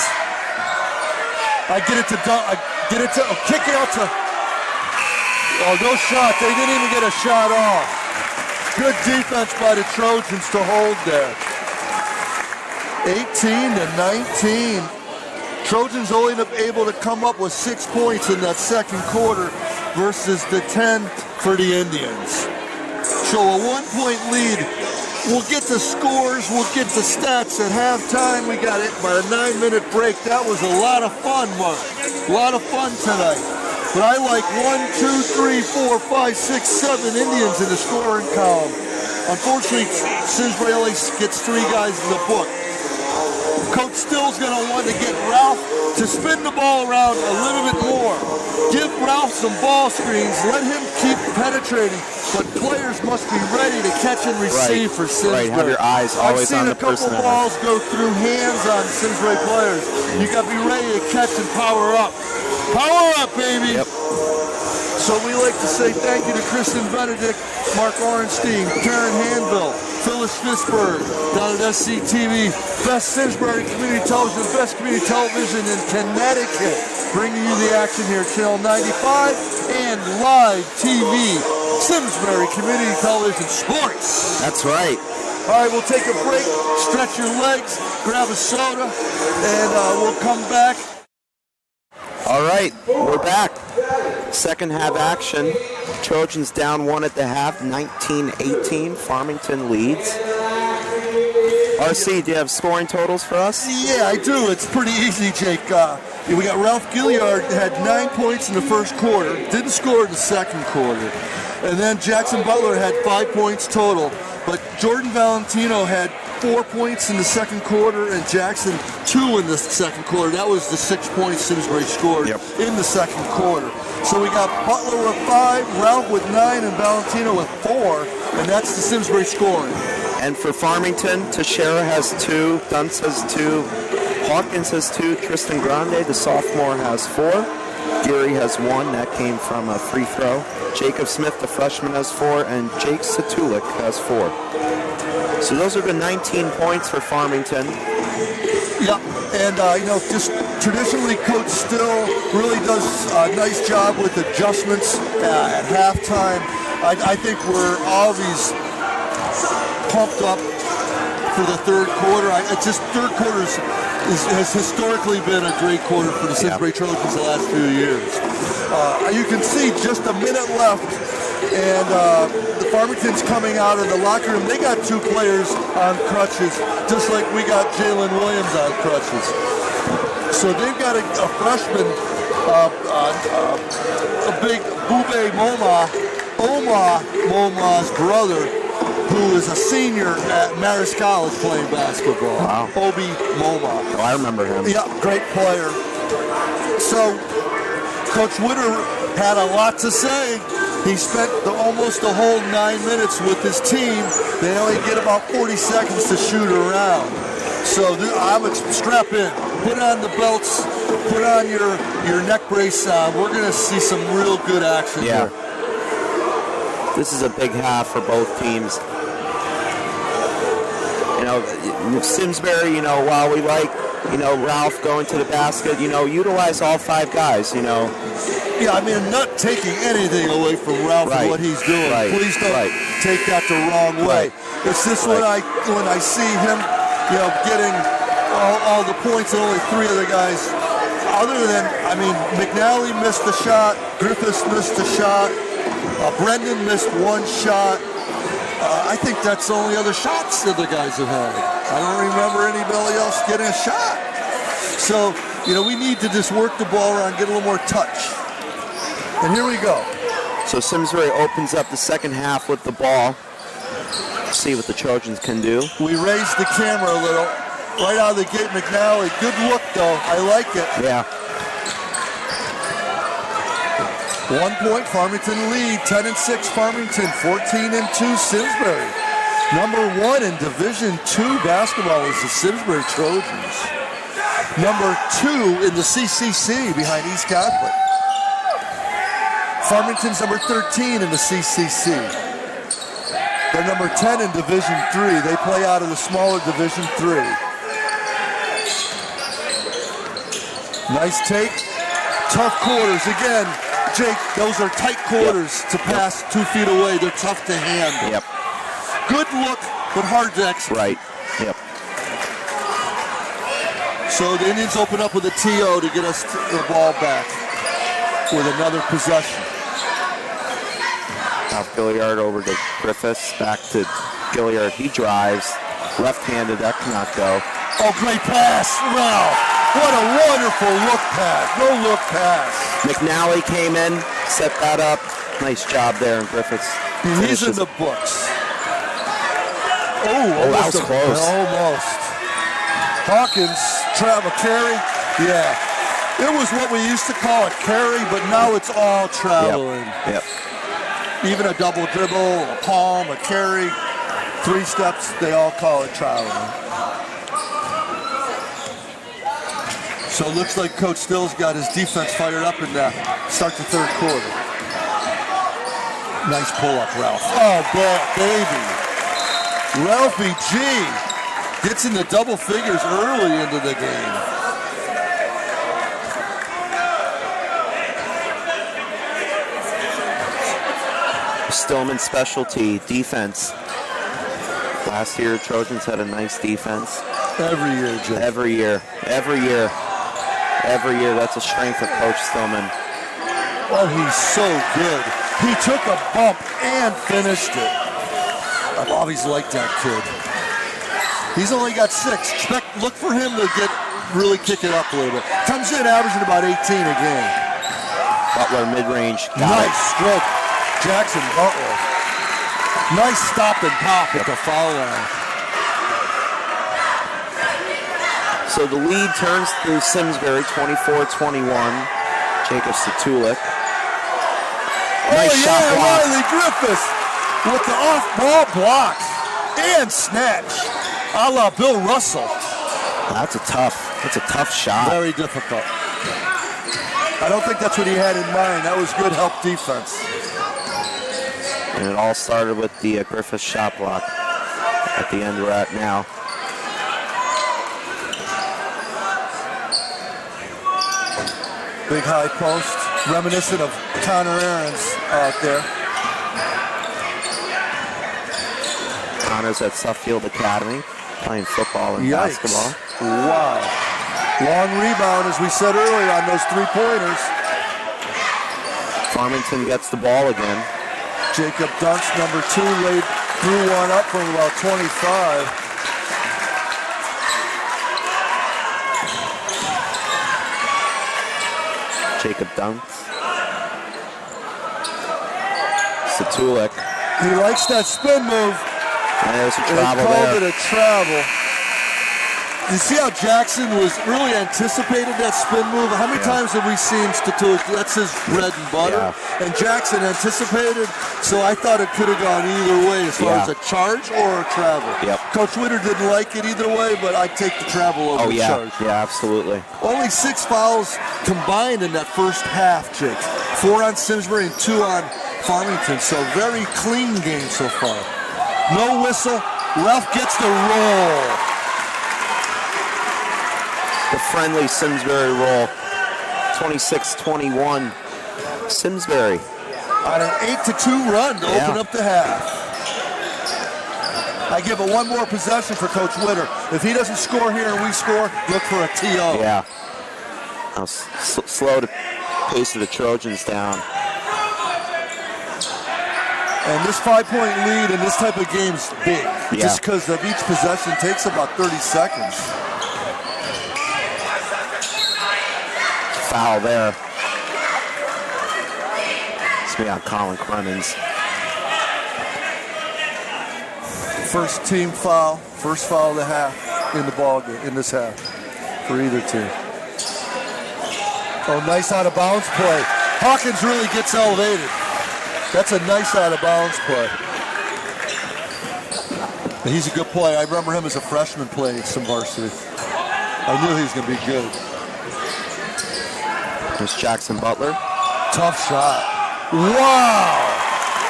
I get it to kick it out to. Oh, no shot. They didn't even get a shot off. Good defense by the Trojans to hold there. 18-19. Trojans only able to come up with 6 points in that second quarter versus the 10 for the Indians. So a 1-point lead. We'll get the scores, we'll get the stats at halftime. We got it by a 9-minute break. That was a lot of fun, Mark. A lot of fun tonight. But I like 1, 2, 3, 4, 5, 6, 7 Indians in the scoring column. Unfortunately, Simsbury only gets 3 guys in the book. Coach Still's going to want to get Ralph to spin the ball around a little bit more. Give Ralph some ball screens. Let him keep penetrating. But players must be ready to catch and receive for Simsbury. Right, have your eyes always on the person. I've seen a couple balls go through hands on Simsbury players. You got to be ready to catch and power up. Power up, baby! Yep. So we like to say thank you to Kristen Benedict, Mark Orenstein, Karen Hanville, Phyllis Fitchburg, down at SCTV, Best Simsbury Community Television, Best Community Television in Connecticut, bringing you the action here, Channel 95 and live TV, Simsbury Community Television Sports. That's right. All right, we'll take a break, stretch your legs, grab a soda, and we'll come back. All right, we're back. Second half action. Trojans down 1 at the half, 19-18. Farmington leads. RC, do you have scoring totals for us? Yeah, I do. It's pretty easy, Jake. We got Ralph Gilliard had 9 points in the first quarter, didn't score in the second quarter. And then Jackson Butler had 5 points total. But Jordan Valentino had 4 points in the second quarter and Jackson 2 in the second quarter. That was the 6 points Simsbury scored in the second quarter. So we got Butler with 5, Ralph with 9, and Valentino with 4. And that's the Simsbury scoring. And for Farmington, Teixeira has 2, Dunce has 2, Hawkins has 2, Tristan Grande, the sophomore, has 4. Geary has 1, that came from a free throw. Jacob Smith, the freshman, has 4, and Jake Satulik has 4. So those are the 19 points for Farmington. Yep, and just traditionally Coach Still really does a nice job with adjustments at halftime. I think we're always pumped up for the third quarter. Third quarter has historically been a great quarter for the Simsbury Trojans the last few years. You can see just a minute left, and the Farmington's coming out of the locker room. They got 2 players on crutches, just like we got Jalen Williams on crutches. So they've got a freshman, a big Bube Omar Moma's brother, who is a senior at Marist College playing basketball. Wow. Obi Moma. Oh, I remember him. Yeah, great player. So Coach Witter had a lot to say. He spent almost the whole 9 minutes with his team. They only get about 40 seconds to shoot around. So I'm strap in. Put on the belts. Put on your neck brace. We're going to see some real good action here. This is a big half for both teams. Simsbury, while we like, Ralph going to the basket, utilize all 5 guys, Yeah, I'm not taking anything away from Ralph and what he's doing. Please don't take that the wrong way. It's just when I see him, getting all the points and only 3 of the guys. Other than, McNally missed the shot. Griffiths missed a shot. Brendan missed one shot. I think that's the only other shots that the guys have had. I don't remember anybody else getting a shot. So, we need to just work the ball around, get a little more touch. And here we go. So Simsbury opens up the second half with the ball. See what the Trojans can do. We raised the camera a little. Right out of the gate, McNally. Good look, though. I like it. Yeah. 1 point, Farmington lead. 10-6, Farmington. 14-2, Simsbury. Number 1 in Division II basketball is the Simsbury Trojans. Number 2 in the CCC behind East Catholic. Farmington's number 13 in the CCC. They're number 10 in Division III. They play out of the smaller Division III. Nice take. Tough quarters. Again, Jake, those are tight quarters to pass 2 feet away. They're tough to handle. Yep. Good look, but hard to execute. Right. Yep. So the Indians open up with a TO to get us the ball back with another possession. Off Gilliard over to Griffiths. Back to Gilliard. He drives. Left-handed. That cannot go. Oh, great pass. Wow. What a wonderful look pass. No look pass. McNally came in, set that up. Nice job there, and Griffiths He's in the books. Oh, that was close. Almost. Hawkins, travel carry. Yeah. It was what we used to call a carry, but now it's all traveling. Yep. Even a double dribble, a palm, a carry, 3 steps, they all call it traveling. So it looks like Coach Still's got his defense fired up in the start the third quarter. Nice pull-up, Ralph. Oh, baby. Ralphie G gets into double figures early into the game. Stillman's specialty, defense. Last year, Trojans had a nice defense. Every year, Jay. Every year. That's a strength of Coach Stillman. Oh, he's so good. He took a bump and finished it. I've always liked that kid. He's only got 6. Look for him to really kick it up a little bit. Comes in averaging about 18 a game. Butler mid-range. Nice stroke. Jackson Butler. Nice stop and pop at the foul line. So the lead turns to Simsbury, 24-21. Jacob Satulik. Nice shot block. Riley Griffiths with the off-ball block and snatch, a la Bill Russell. That's a tough shot. Very difficult. I don't think that's what he had in mind. That was good help defense. And it all started with the Griffiths shot block at the end we're at now. Big high post, reminiscent of Connor Aaron's out there. Connor's at Suffield Academy, playing football and basketball. Wow. Long rebound, as we said earlier, on those 3-pointers. Farmington gets the ball again. Jacob Dunst, number 2, threw one up from about 25. Jacob Dunst. Satulik. He likes that spin move. And there's a travel they called there. it a travel. You see how Jackson was really anticipated that spin move? How many times have we seen Satulik? That's his bread and butter. Yeah. And Jackson anticipated, so I thought it could have gone either way as far as a charge or a travel. Yep. Coach Witter didn't like it either way, but I'd take the travel over the charge. Yeah, absolutely. Only 6 fouls combined in that first half, Jake. 4 on Simsbury and 2 on Farmington. So very clean game so far. No whistle. Ralph gets the roll. The friendly Simsbury roll. 26-21. Simsbury. On an 8-2 run to open up the half. I give it one more possession for Coach Witter. If he doesn't score here and we score, look for a TO. Yeah. Slow to Pace of the Trojans down. And this 5-point lead in this type of game is big. Yeah. Just because of each possession takes about 30 seconds. Foul there. It's me on Colin Clemens. First team foul, first foul of the half in the ball game, in this half for either team. Oh, nice out of bounds play. Hawkins really gets elevated. That's a nice out of bounds play. And he's a good player. I remember him as a freshman playing some varsity. I knew he was going to be good. There's Jackson Butler. Tough shot. Wow!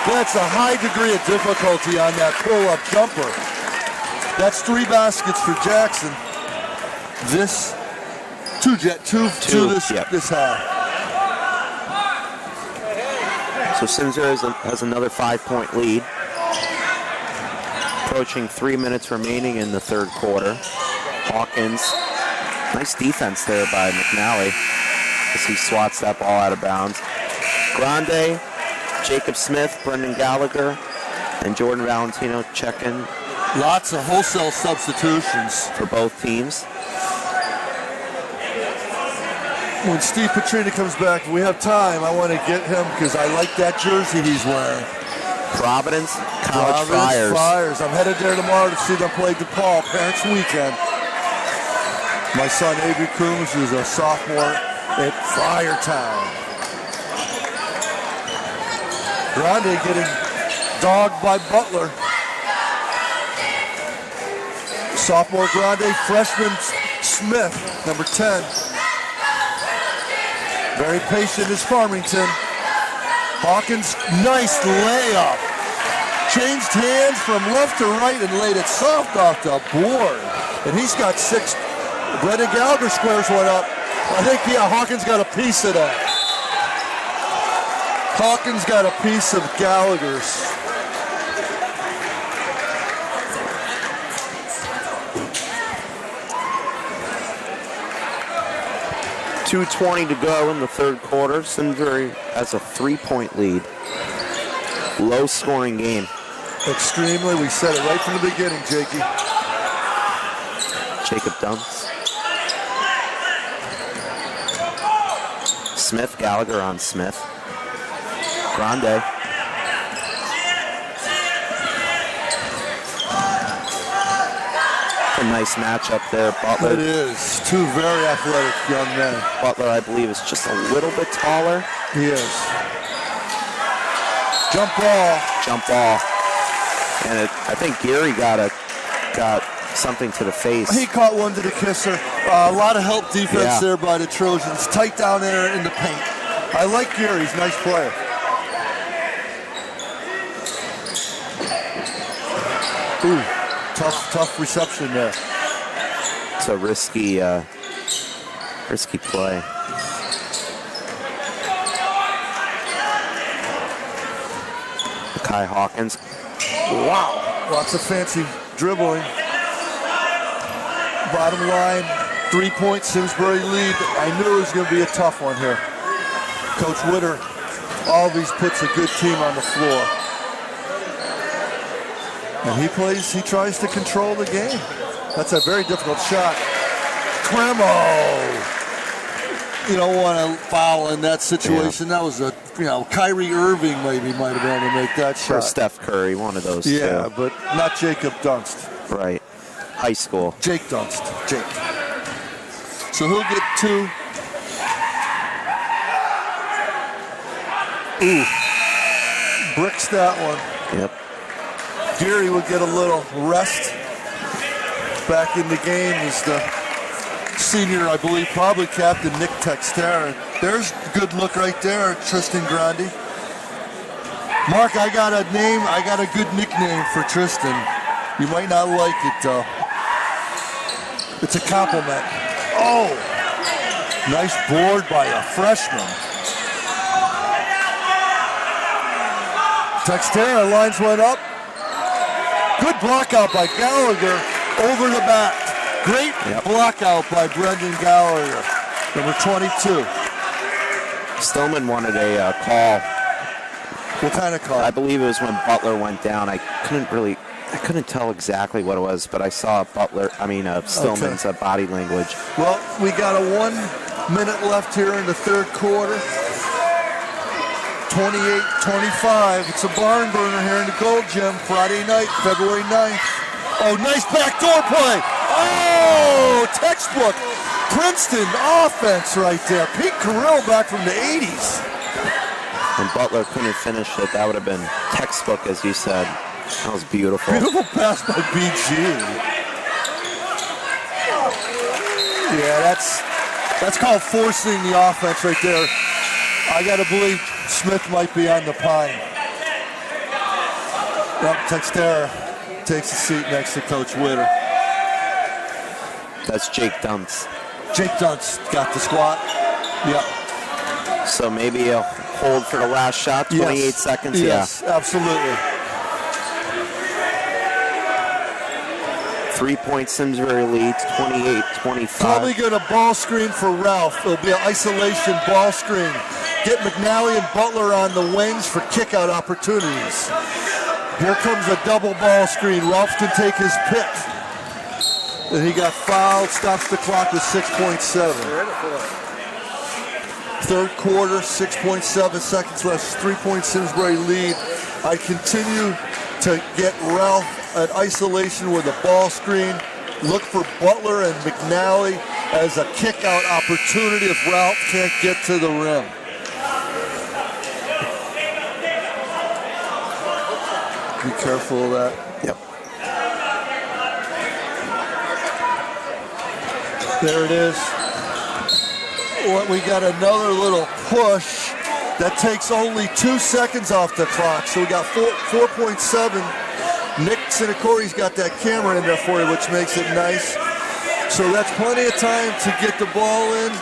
That's a high degree of difficulty on that pull-up jumper. That's 3 baskets for Jackson. This, two this half. So Simsbury has another 5-point lead. Approaching 3 minutes remaining in the third quarter. Hawkins, nice defense there by McNally as he swats that ball out of bounds. Grande, Jacob Smith, Brendan Gallagher, and Jordan Valentino check in. Lots of wholesale substitutions for both teams. When Steve Petrina comes back, if we have time, I want to get him because I like that jersey he's wearing. Providence College Friars. I'm headed there tomorrow to see them play DePaul, Parents Weekend. My son Avery Coombs is a sophomore at Friartown. Grande getting dogged by Butler. Sophomore Grande, freshman Smith, number 10. Very patient is Farmington. Hawkins, nice layup. Changed hands from left to right and laid it soft off the board. And he's got 6. Brendan Gallagher squares one up. I think, Hawkins got a piece of that. Hawkins got a piece of Gallagher's. .220 to go in the third quarter. Simsbury has a 3-point lead. Low scoring game. Extremely. We said it right from the beginning, Jakey. Jacob dunks. Smith, Gallagher on Smith. Grande. A nice matchup there. Butler. It is. 2 very athletic young men. Butler, I believe, is just a little bit taller. He is. Jump ball. And I think Gary got something to the face. He caught one to the kisser. A lot of help defense there by the Trojans. Tight down there in the paint. I like Gary. He's a nice player. Ooh, tough reception there. It's a risky play. Kai Hawkins. Wow, lots of fancy dribbling. Bottom line, 3-point Simsbury lead. I knew it was going to be a tough one here. Coach Witter always puts a good team on the floor. And he tries to control the game. That's a very difficult shot. Cremo! You don't want to foul in that situation. Yeah. That was Kyrie Irving maybe might have been able to make that shot. Or Steph Curry, one of those two. Yeah, but not Jacob Dunst. Right. High school. Jake Dunst. Jake. So he'll get 2. Ooh. Bricks that one. Yep. Gary will get a little rest. Back in the game is the senior, I believe, probably captain Nick Textera. There's a good look right there, Tristan Grande. Mark, I got a good nickname for Tristan. You might not like it though. It's a compliment. Oh, nice board by a freshman. Textera lines one up. Good block out by Gallagher over the back. Great block out by Brendan Gallagher, number 22. Stillman wanted a call. What kind of call? I believe it was when Butler went down. I couldn't tell exactly what it was, but I saw Stillman's body language. Well, we got a 1 minute left here in the third quarter. 28-25. It's a barn burner here in the Gold Gym. Friday night, February 9th. Oh, nice backdoor play. Oh, textbook Princeton offense right there. Pete Carrill back from the 80s. And Butler couldn't finish it. That would have been textbook, as you said. That was beautiful. Beautiful pass by BG. Yeah, that's called forcing the offense right there. I got to believe Smith might be on the pine. Well, Textera takes a seat next to Coach Witter. That's Jake Dunce. Jake Dunce got the squat. Yep. So maybe a hold for the last shot, 28 seconds? Yes, yeah. Absolutely. 3-point Simsbury leads, 28-25. Probably going to ball screen for Ralph. It'll be an isolation ball screen. Get McNally and Butler on the wings for kick-out opportunities. Here comes a double ball screen. Ralph can take his pick. And he got fouled, stops the clock with 6.7. Third quarter, 6.7 seconds left, 3-point Simsbury lead. I continue to get Ralph an isolation with a ball screen. Look for Butler and McNally as a kick-out opportunity if Ralph can't get to the rim. Be careful of that. Yep. There it is. We got another little push that takes only 2 seconds off the clock. So we got 4.7. Nick Sinacori's got that camera in there for you, which makes it nice. So that's plenty of time to get the ball in.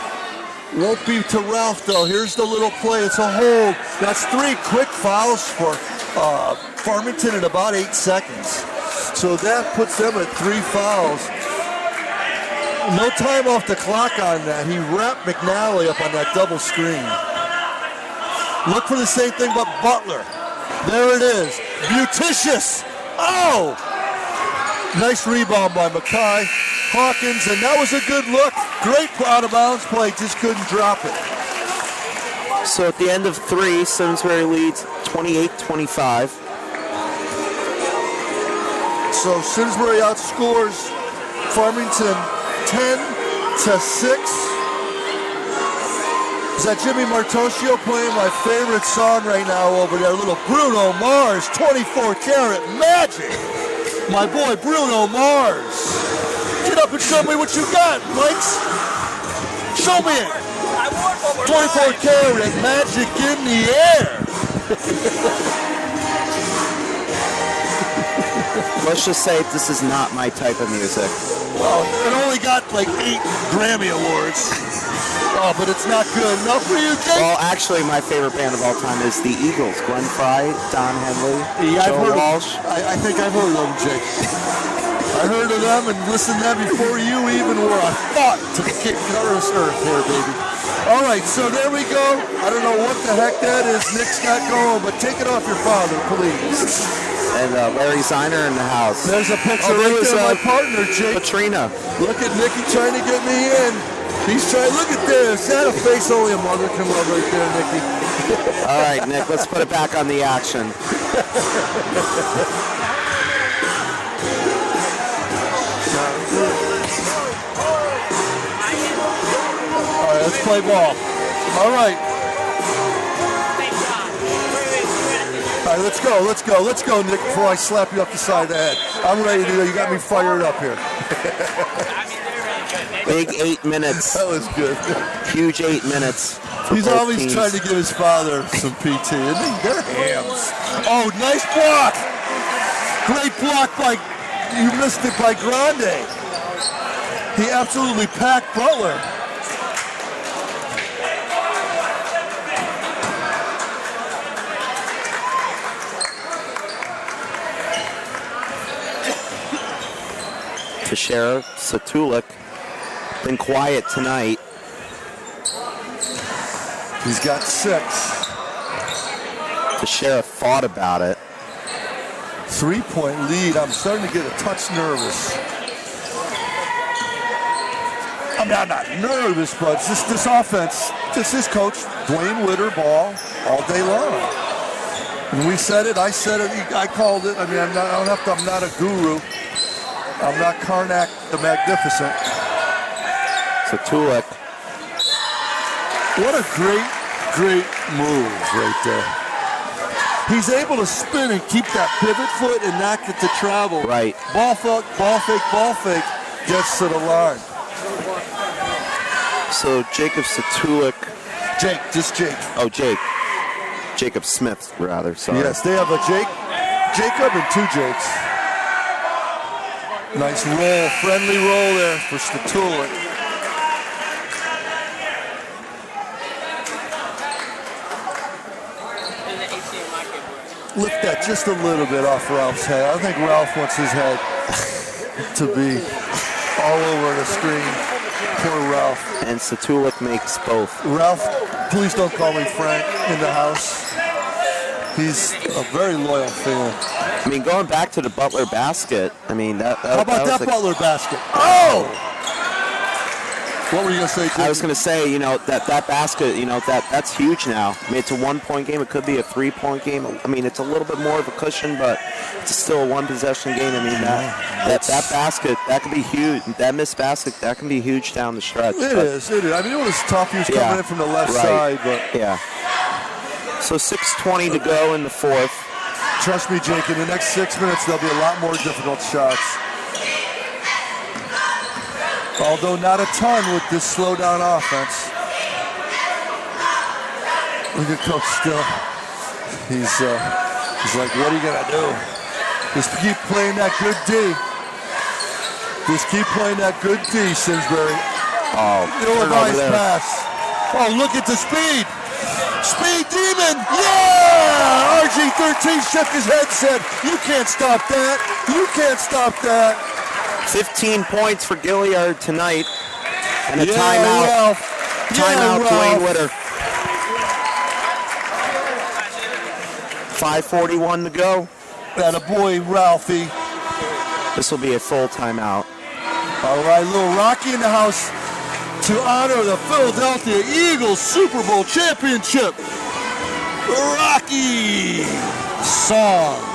Won't be to Ralph, though. Here's the little play. It's a hold. That's 3 quick fouls for Farmington in about 8 seconds. So that puts them at 3 fouls. No time off the clock on that. He wrapped McNally up on that double screen. Look for the same thing, but Butler. There it is. Beauticious. Oh! Nice rebound by Mackay. Hawkins, and that was a good look. Great out-of-bounds play, just couldn't drop it. So at the end of 3, Simsbury leads 28-25. So Simsbury outscores Farmington 10-6. Is that Jimmy Martocchio playing my favorite song right now over there? Little Bruno Mars, 24 karat magic. My boy Bruno Mars. Get up and show me what you got, Mikes. Show me it. 24 karat magic in the air. Let's just say this is not my type of music. Well, it only got like 8 Grammy Awards. Oh, but it's not good enough for you, Jake? Well, actually, my favorite band of all time is the Eagles. Glenn Frey, Don Henley, Joe Walsh. I think I've heard of them, Jake. I heard of them and listened to them before you even were a thought to kick Earth here, baby. All right, so there we go. I don't know what the heck that is. Nick's not going, but take it off your father, please. And Larry Ziner in the house. There's a picture right there of my partner, Jake. Katrina. Look at Nicky trying to get me in. He's trying, look at this. That a face only a mother can love right there, Nicky. All right, Nick, let's put it back on the action. All right, let's play ball. All right. All right, let's go, Nick, before I slap you up the side of the head. I'm ready to go. You got me fired up here. Big 8 minutes. That was good. Huge 8 minutes. He's always teams. Trying to give his father some PT, isn't he? They're hams. Oh, nice block. Great block by, you missed it by Grande. He absolutely packed Butler. Teixeira, Satulik, been quiet tonight. He's got 6. The sheriff thought about it. 3-point lead. I'm starting to get a touch nervous. I mean, I'm not nervous, but it's just this offense. This is Coach Dwayne Witter ball all day long. And we said it. I said it. I called it. I mean, I'm not a guru. I'm not Karnak the Magnificent. So Tulik. What a great move right there. He's able to spin and keep that pivot foot and not get to travel. Right. Ball fake, gets to the line. So Jacob Satulik. Jake. Oh, Jake. Jacob Smith, rather. Sorry. Yes, they have a Jacob and 2 Jakes. Nice roll, friendly roll there for Satulik. Lift that just a little bit off Ralph's head. I think Ralph wants his head to be all over the screen. Poor Ralph. And Satulik makes both. Ralph, please don't call me Frank in the house. He's a very loyal fan. I mean, going back to the Butler basket, I mean, that How about that was Butler basket? Oh! What were you going to say, Jim? I was going to say, that basket, that's huge now. I mean, it's a 1-point game. It could be a 3-point game. I mean, it's a little bit more of a cushion, but it's still a 1-possession game. I mean, that basket, that could be huge. That missed basket, that can be huge down the stretch. It is. I mean, it was tough. He was coming in from the left side, but yeah. So 6:20 to go in the fourth. Trust me, Jake, in the next 6 minutes, there'll be a lot more difficult shots. Although not a ton with this slow-down offense. Look at Coach still. He's like, what are you going to do? Just keep playing that good D. Just keep playing that good D, Simsbury. Oh, ill-advised pass. Oh, look at the speed. Speed demon. Yeah! RG13 shook his head and said, you can't stop that. You can't stop that. 15 points for Gilliard tonight. And a timeout. Ralph. Timeout, Ralph. Dwayne Witter. 5:41 to go. That a boy, Ralphie. This will be a full timeout. All right, little Rocky in the house to honor the Philadelphia Eagles Super Bowl championship. Rocky song.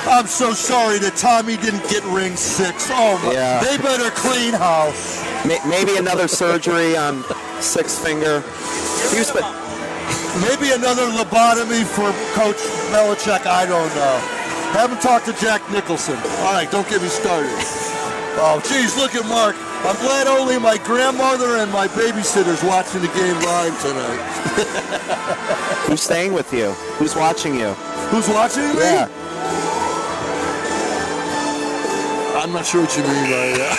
I'm so sorry that Tommy didn't get ring 6. Oh, my. Yeah. They better clean house. Maybe another surgery on 6th finger. Maybe another lobotomy for Coach Belichick. I don't know. Haven't talked to Jack Nicholson. All right, don't get me started. Oh, geez, look at Mark. I'm glad only my grandmother and my babysitter's watching the game live tonight. Who's staying with you? Who's watching you? Who's watching me? Yeah. I'm not sure what you mean by that.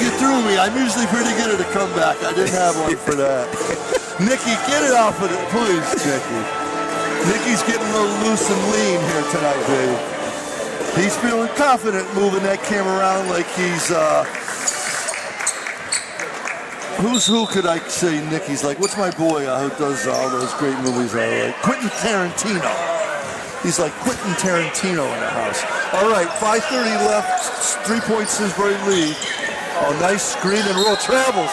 you threw me. I'm usually pretty good at a comeback. I didn't have one for that. Nikki, get it off of it, please, Nikki. Nikki's getting a little loose and lean here tonight, baby. He's feeling confident moving that camera around like he's, who could I say Nikki's like? What's my boy who does all those great movies I like? Quentin Tarantino. He's like Quentin Tarantino in the house. All right, 5:30 left, 3-point Simsbury lead. Oh, nice screen and roll. Travel.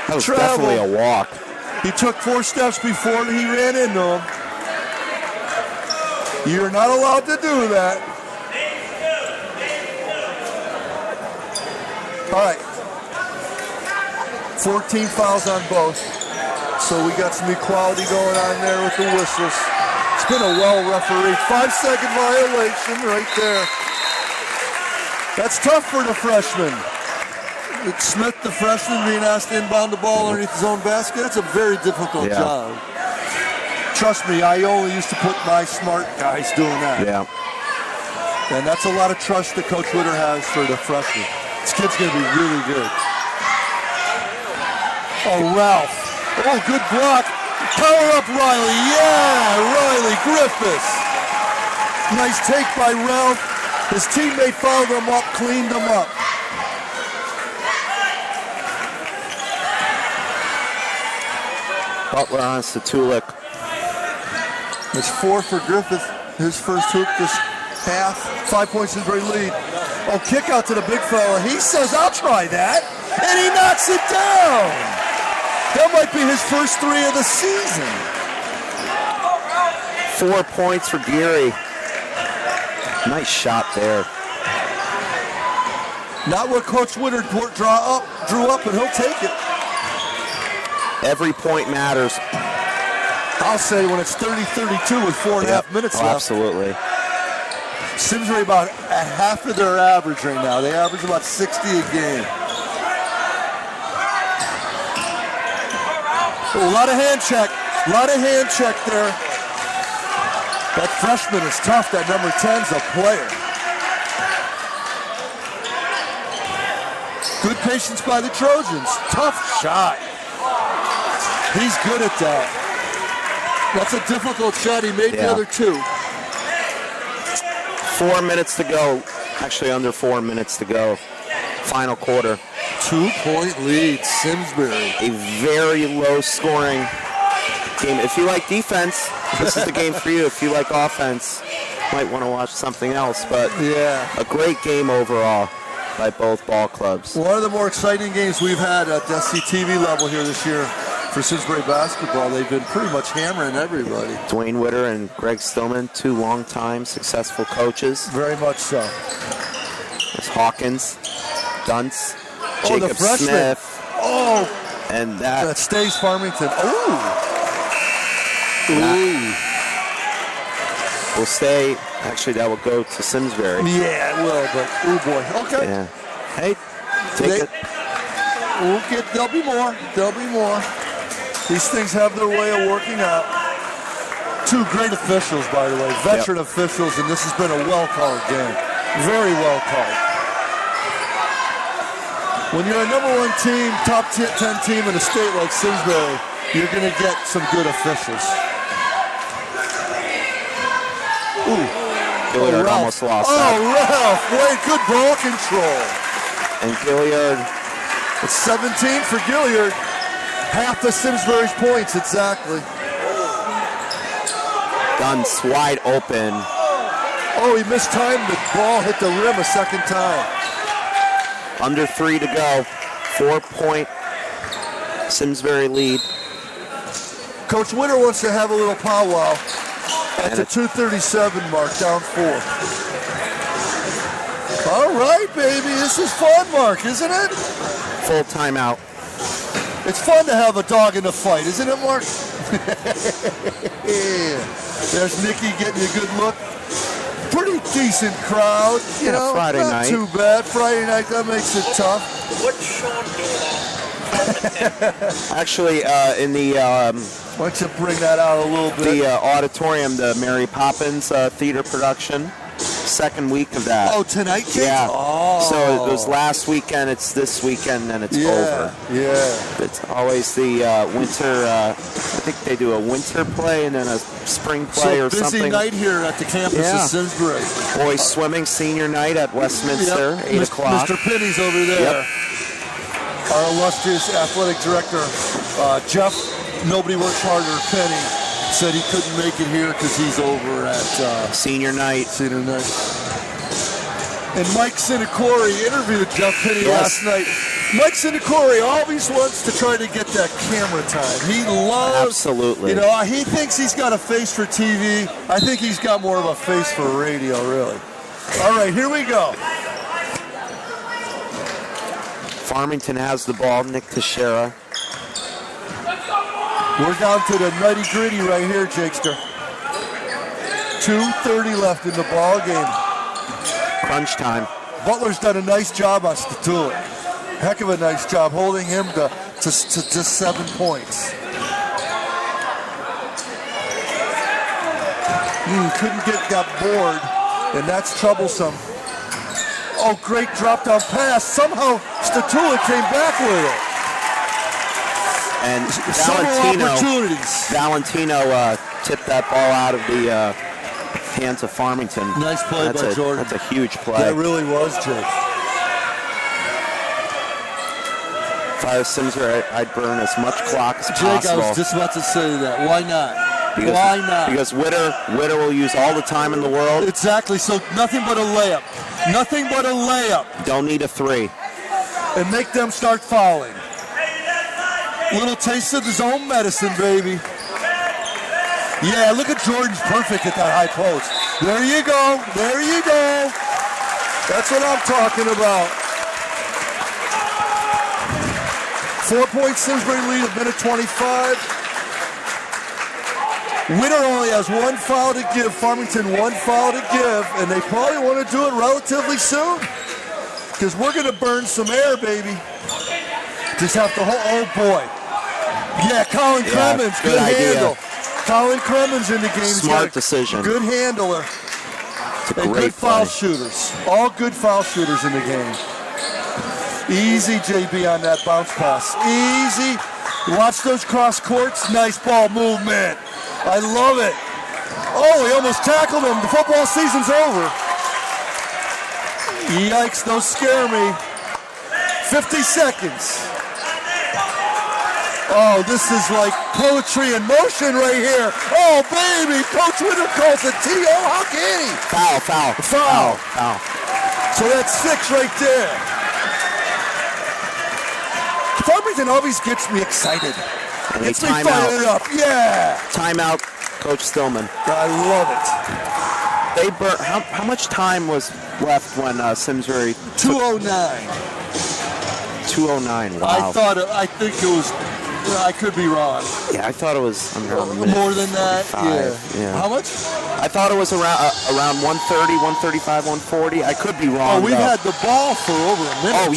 That was definitely a walk. He took 4 steps before he ran into him. You're not allowed to do that. All right. 14 fouls on both. So we got some equality going on there with the whistles. It's been a well-refereed 5-second violation right there. That's tough for the freshman. It's Smith, the freshman, being asked to inbound the ball underneath his own basket. That's a very difficult job. Trust me, I only used to put my smart guys doing that. Yeah. And that's a lot of trust that Coach Witter has for the freshman. This kid's going to be really good. Oh, Ralph. Oh, good block. Power up, Riley. Yeah, Riley Griffiths. Nice take by Ralph. His teammate fouled him up, cleaned him up. Butler on Statulik. It's 4 for Griffith. His first hoop this half. 5 points in very lead. Oh, kick out to the big fella. He says, I'll try that. And he knocks it down. That might be his first 3 of the season. 4 points for Geary. Nice shot there. Not what Coach Witter drew up, and he'll take it. Every point matters. I'll say when it's 30-32 with 4.5 minutes left. Absolutely. Simsbury about at half of their average right now. They average about 60 a game. Oh, a lot of hand check. A lot of hand check there. That freshman is tough. That number 10's a player. Good patience by the Trojans. Tough shot. He's good at that. That's a difficult shot. He made the other 2. 4 minutes to go. Actually, under 4 minutes to go. Final quarter. 2-point lead, Simsbury. A very low scoring game. If you like defense, this is the game for you. If you like offense, you might want to watch something else. But a great game overall by both ball clubs. One of the more exciting games we've had at the SCTV level here this year for Simsbury basketball. They've been pretty much hammering everybody. Dwayne Witter and Greg Stillman, 2 long-time successful coaches. Very much so. There's Hawkins, Dunce, the Jacob freshman. Smith. Oh, and that stays Farmington. Will stay. Actually, that will go to Simsbury. Yeah, it will, but boy. Okay. Yeah. Hey, take it. There'll be more. There'll be more. These things have their way of working out. 2 great officials, by the way, veteran officials, and this has been a well-called game. Very well called. When you're a number 1 team, top 10 team in a state like Simsbury, you're going to get some good officials. Gilliard almost lost that. Ralph, wait, good ball control. And Gilliard. It's 17 for Gilliard. Half of Simsbury's points, exactly. Dunce wide open. Oh, he mistimed the ball, hit the rim a second time. Under 3 to go. 4-point Simsbury lead. Coach Witter wants to have a little powwow at the 2:37 mark, down 4. All right, baby, this is fun, Mark, isn't it? Full timeout. It's fun to have a dog in the fight, isn't it, Mark? There's Nikki getting a good look. Pretty decent crowd, you know. Friday not night. Too bad. Friday night, that makes it tough. What's Sean doing at? Actually, in the why don't you bring that out a little bit? The auditorium, the Mary Poppins theater production. Second week of that. Oh, tonight, kids? Yeah. Oh. So it was last weekend, it's this weekend, and it's over. Yeah. It's always the winter, I think they do a winter play and then a spring play or busy something. Night here at the campus of Simsbury. Boys swimming senior night at Westminster, 8 o'clock. Mr. Penny's over there. Yep. Our illustrious athletic director, Jeff, nobody works harder, Penny, said he couldn't make it here because he's over at senior night. Senior night. And Mike Sinacore interviewed Jeff Penny last night. Mike Sinacore always wants to try to get that camera time. He loves, absolutely. You know, he thinks he's got a face for TV. I think he's got more of a face for radio, really. All right, here we go. Farmington has the ball. Nick Teixeira. We're down to the nitty-gritty right here, Jakester. 2:30 left in the ball game. Crunch time. Butler's done a nice job on Statulik. Heck of a nice job holding him to just 7 points. Got bored, and that's troublesome. Oh, great drop-down pass. Somehow Statulik came back with it. And Valentino tipped that ball out of the hands of Farmington. Nice play by Jordan. That's a huge play. That really was, Jake. If I was Simsbury, I'd burn as much clock as Jake, possible. I was just about to say that. Why not? Why not? Because Witter will use all the time in the world. Exactly. So nothing but a layup. Nothing but a layup. Don't need a three. And make them start fouling. Little taste of his own medicine, baby. Yeah, look at Jordan's perfect at that high post. There you go. There you go. That's what I'm talking about. 4-point Simsbury lead, a minute 25. Witter only has one foul to give. Farmington one foul to give, and they probably want to do it relatively soon because we're going to burn some air, baby. Just have to hold. Oh boy, yeah, Colin Cremens, good handle. Colin Cremens in the game. Smart decision. Good handler. And good foul shooters. All good foul shooters in the game. Easy, JB, on that bounce pass. Easy. Watch those cross courts. Nice ball movement. I love it. Oh, he almost tackled him. The football season's over. Yikes, those scare me. 50 seconds. Oh, this is like poetry in motion right here. Oh, baby, Coach Witter calls it T.O. How can he? Foul. So that's 6 right there. Farmington always gets me excited. Gets me fired up. Yeah. Timeout, Coach Stillman. I love it. They burnt. How much time was left when Simsbury? 2:09. 2:09. Wow. I think it was. I could be wrong. Yeah, I thought it was around more than that. Yeah. How much? I thought it was around 130, 135, 140. I could be wrong. Oh, we've had the ball for over a minute. Oh,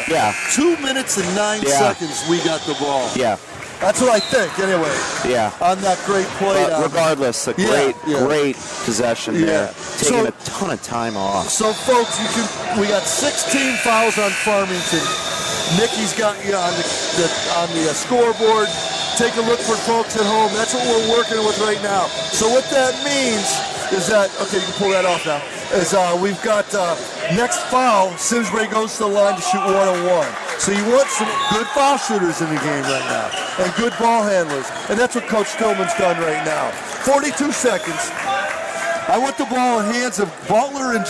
yeah. 2 minutes and 9 seconds we got the ball. Yeah. That's what I think, anyway. Yeah. On that great play. But regardless, a great possession there. Taking a ton of time off. So, folks, we got 16 fouls on Farmington. Nikki's got you on the scoreboard. Take a look for folks at home. That's what we're working with right now. So what that means is that, okay, you can pull that off now, is we've got next foul, Simsbury goes to the line to shoot 1-on-1. So you want some good foul shooters in the game right now and good ball handlers. And that's what Coach Tillman's done right now. 42 seconds. I want the ball in hands of Butler and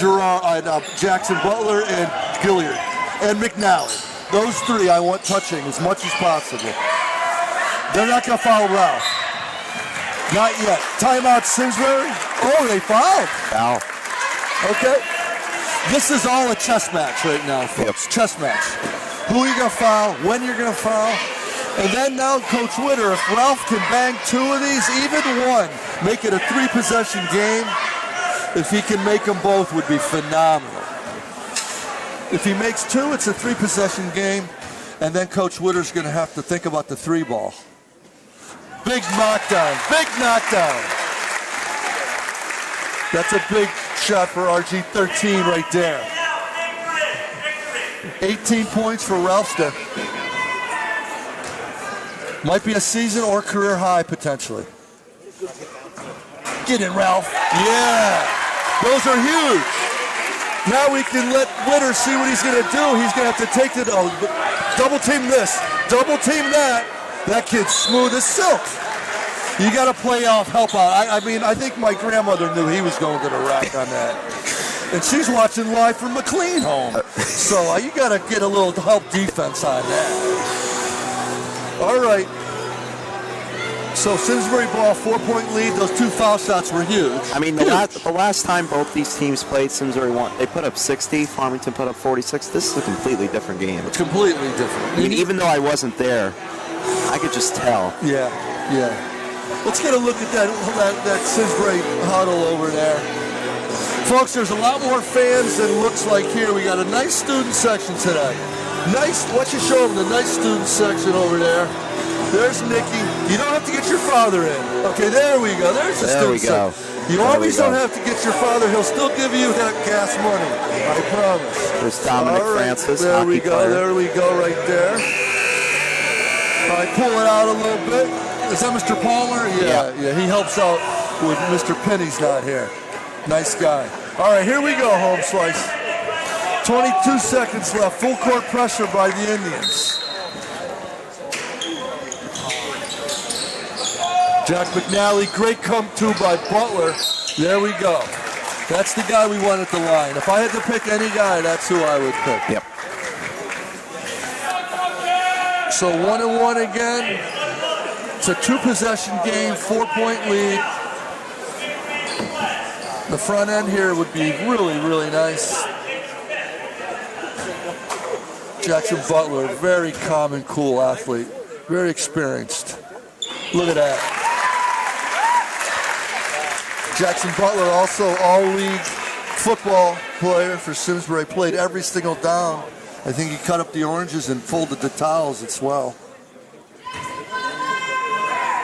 Jackson Butler and Gilliard and McNally. Those 3 I want touching as much as possible. They're not going to foul Ralph. Not yet. Timeout, Simsbury. Oh, they fouled. Foul. Okay. This is all a chess match right now, folks. Yep. Chess match. Who are you going to foul? When you're going to foul? And then now, Coach Witter, if Ralph can bang 2 of these, even 1, make it a 3-possession game. If he can make them both, would be phenomenal. If he makes 2, it's a 3-possession game. And then Coach Witter's going to have to think about the 3-ball. Big knockdown. Big knockdown. That's a big shot for RG13 right there. 18 points for Ralphster. Might be a season or career high potentially. Get in, Ralph. Yeah. Those are huge. Now we can let Witter see what he's going to do. He's going to have to take it. Oh, double team this. Double team that. That kid's smooth as silk. You got to play off, help out. I mean, I think my grandmother knew he was going to the rack on that. And she's watching live from McLean home. So you got to get a little help defense on that. All right. So Simsbury ball, 4-point lead. Those 2 foul shots were huge. I mean, the last time both these teams played, Simsbury won. They put up 60. Farmington put up 46. This is a completely different game. It's completely different. I mean, even though I wasn't there, I could just tell. Yeah. Let's get a look at that Simsbury huddle over there. Folks, there's a lot more fans than it looks like here. We got a nice student section today. Nice, why don't you show them the nice student section over there. There's Nikki. You don't have to get your father in. Okay, there we go. There's the student section. You always don't have to get your father. He'll still give you that gas money. I promise. There's Dominic Francis. There we go. Player. There we go right there. All right, pull it out a little bit. Is that Mr. Palmer? Yeah. He helps out with Mr. Penny's not here. Nice guy. All right, here we go, home slice. 22 seconds left. Full court pressure by the Indians. Jack McNally, great come-to by Butler. There we go. That's the guy we want at the line. If I had to pick any guy, that's who I would pick. Yep. So 1-1 again. It's a 2-possession game, 4-point lead. The front end here would be really, really nice. Jackson Butler, very calm and cool athlete, very experienced. Look at that. Jackson Butler, also all-league football player for Simsbury, played every single down. I think he cut up the oranges and folded the towels as well.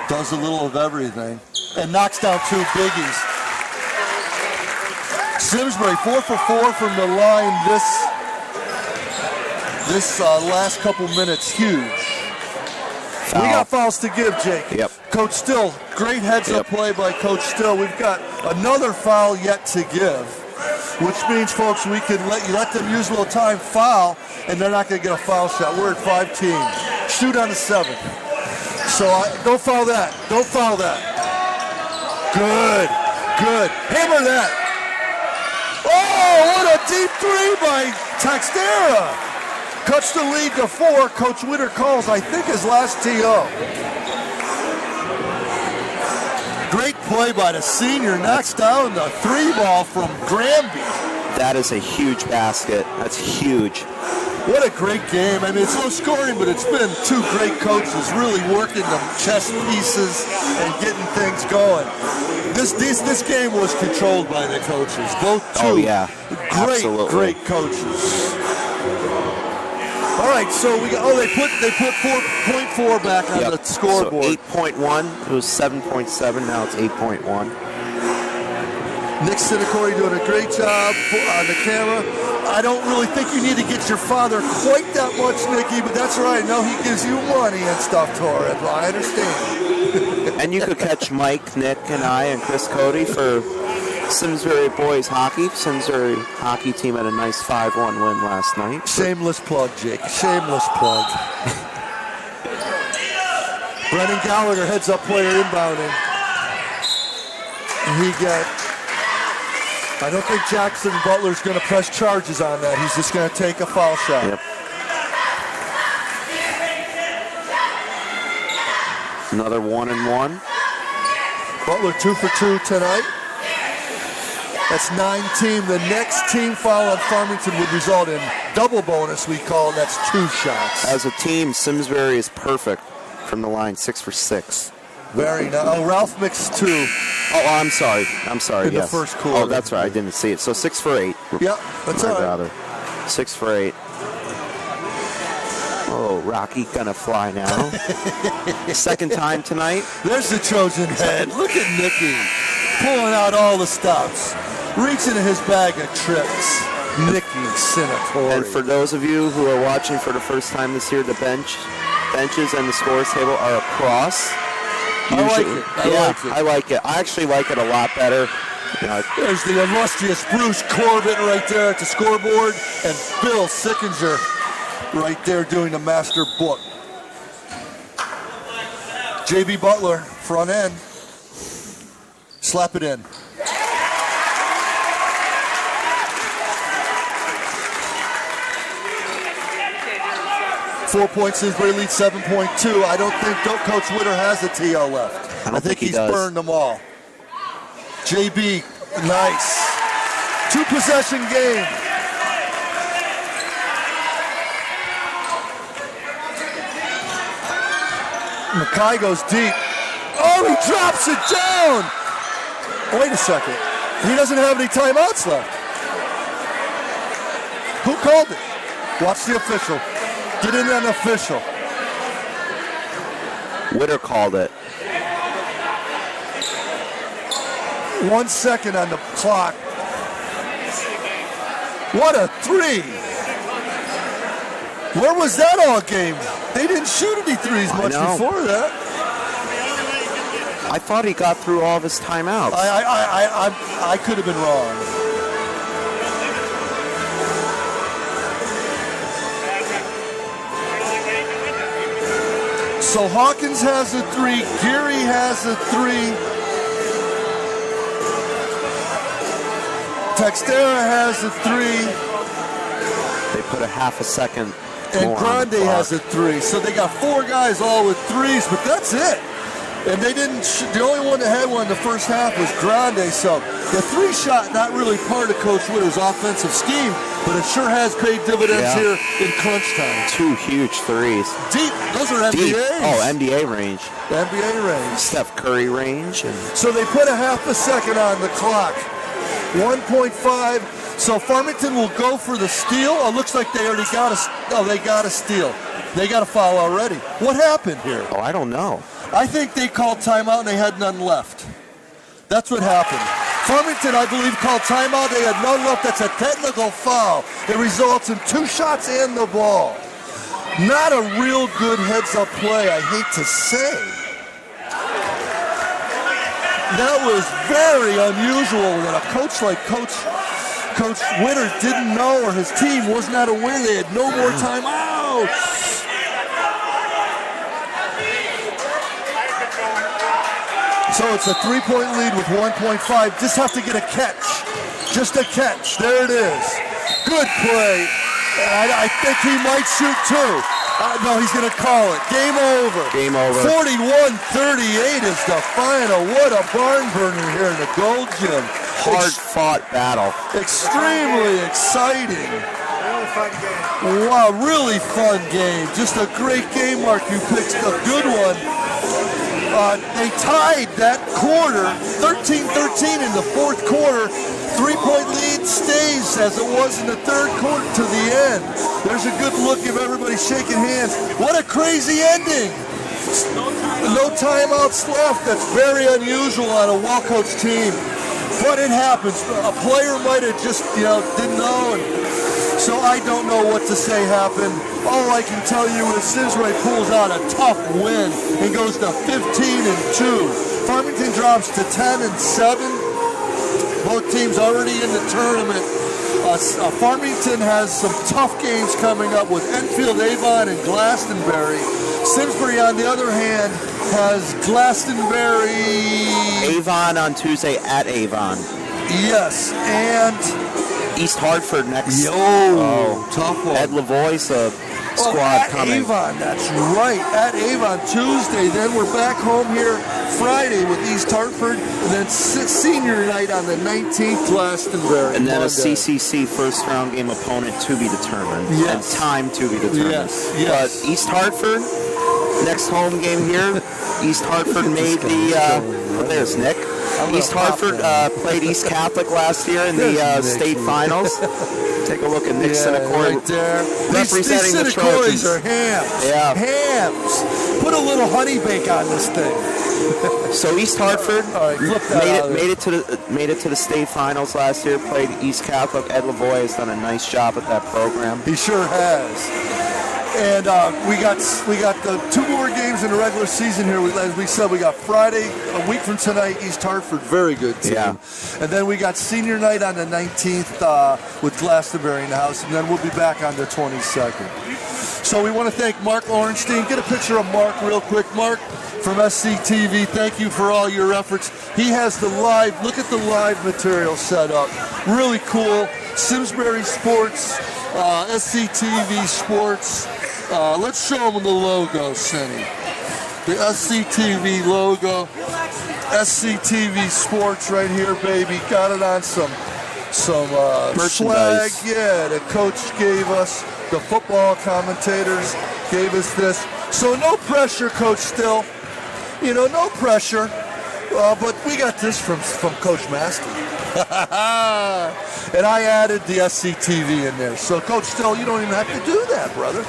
Does a little of everything. And knocks down 2 biggies. Simsbury 4 for 4 from the line this last couple minutes. Huge. Foul. We got fouls to give, Jake. Yep. Coach Still, great heads-up play by Coach Still. We've got another foul yet to give, which means, folks, we can let them use a little time, foul, and they're not going to get a foul shot. We're at 5-team. Shoot on the 7th. So don't foul that. Don't foul that. Good. Good. Hammer that. Oh, what a deep 3 by Taxdera. Cuts the lead to 4. Coach Witter calls, I think, his last TO. Great play by the senior. Knocks down the 3 ball from Granby. That is a huge basket. That's huge. What a great game. I mean, it's low scoring, but it's been 2 great coaches really working the chess pieces and getting things going. This game was controlled by the coaches. Both 2 great coaches. All right, so they put 4.4 back on the scoreboard. So 8.1. It was 7.7. Now it's 8.1. Nick Sinacore doing a great job on the camera. I don't really think you need to get your father quite that much, Nicky, but that's all right. No, he gives you money and stuff, Torres. I understand. And you could catch Mike, Nick, and I, and Chris Cody for Simsbury boys hockey. Simsbury hockey team had a nice 5-1 win last night. Shameless plug, Jake. Shameless plug. Brennan Gallagher, heads-up player inbounding. I don't think Jackson Butler's going to press charges on that. He's just going to take a foul shot. Yep. Another 1-1. Butler 2 for 2 tonight. That's 9-team. The next team foul on Farmington would result in double bonus, we call it. That's 2 shots. As a team, Simsbury is perfect from the line, 6 for 6. Very nice. Oh, Ralph mixed 2. Oh, I'm sorry. In the first quarter. Oh, that's right. I didn't see it. So 6 for 8. Yep, that's all right. 6 for 8. Oh, Rocky gonna fly now. Second time tonight. There's the Trojan head. Look at Nicky pulling out all the stops, reaching in his bag of tricks. Nicky Sinacore. And for those of you who are watching for the first time this year, the benches and the scores table are across. I like it. I actually like it a lot better. There's the illustrious Bruce Corbett right there at the scoreboard, and Bill Sickinger right there doing the master book. J.B. Butler, front end. Slap it in. Four points, Simsbury lead 7.2. I don't think Coach Witter has a TO left. I think he's burned them all. JB, nice. 2-possession game. Mackay goes deep. Oh, he drops it down. Wait a second. He doesn't have any timeouts left. Who called it? Watch the official. Get in on the official. Witter called it. 1 second on the clock. What a 3. Where was that all game? They didn't shoot any threes much before that. I thought he got through all of his timeouts. I could have been wrong. So Hawkins has a 3. Geary has a 3. Textera has a 3. They put a half a second And more on the Grande clock. has a 3. So they got 4 guys all with 3s, but that's it. And they didn't. The only one that had one in the first half was Grande. So the 3 shot not really part of Coach Witter's offensive scheme, but it sure has paid dividends here in crunch time. 2 huge threes. Deep. Those are Deep. NBAs. Oh, NBA range. NBA range. Steph Curry range. And So they put a half a second on the clock. 1.5. So Farmington will go for the steal. Oh, looks like they already got a. Oh, they got a steal. They got a foul already. What happened here? I don't know. I think they called timeout and they had none left. That's what happened. Farmington, I believe, called timeout. They had none left. That's a technical foul. It results in 2 shots and the ball. Not a real good heads-up play, I hate to say. That was very unusual that a coach like Coach Witter didn't know, or his team was not aware they had no more timeouts. So it's a 3-point lead with 1.5. Just have to get a catch. Just a catch. There it is. Good play. I think he might shoot 2. No, he's going to call it. Game over. Game over. 41-38 is the final. What a barn burner here in the Gold Gym. Hard-fought battle. Extremely exciting. Wow, really fun game. Just a great game, Mark. You picked a good one. They tied that quarter, 13-13 in the fourth quarter. 3-point lead stays as it was in the third quarter to the end. There's a good look of everybody shaking hands. What a crazy ending. No timeouts left. That's very unusual on a well-coached team. But it happens. A player might have just, didn't know. So I don't know what to say happened. All I can tell you is Simsbury pulls out a tough win and goes to 15-2. Farmington drops to 10-7. Both teams already in the tournament. Farmington has some tough games coming up with Enfield, Avon, and Glastonbury. Simsbury, on the other hand, has Glastonbury. Avon on Tuesday at Avon. Yes, and East Hartford next. Tough one. Ed Lavoie's squad at coming. Avon, that's right. At Avon Tuesday. Then we're back home here Friday with East Hartford. And then senior night on the 19th, Glastonbury. And then Monday. a CCC first round game opponent to be determined. Yes. And time to be determined. Yes. But East Hartford, next home game here. East Hartford made the. There's Nick. East Hartford played East Catholic last year in the state finals. Take a look at Nick Cinecore right there. representing these the Trojans. are hams. Yeah. Hams. Put a little honey bake on this thing. So East Hartford All right, flip that made it to the state finals last year. Played East Catholic. Ed Lavoie has done a nice job at that program. He sure has. And we got the 2 more games in the regular season here. As we said, we got Friday, a week from tonight, East Hartford, very good team. Yeah. And then we got senior night on the 19th with Glastonbury in the house, and then we'll be back on the 22nd. So we want to thank Mark Orenstein. Get a picture of Mark real quick. Mark from SCTV, thank you for all your efforts. He has the live, look at the live material set up. Really cool. Simsbury Sports, SCTV Sports. Let's show them the logo, Cindy. The SCTV logo. SCTV Sports right here, baby. Got it on some swag. Yeah, the coach gave us. The football commentators gave us this. So no pressure, Coach Still. No pressure. But we got this from Coach Master. And I added the SCTV in there. So, Coach Still, you don't even have to do that, brother.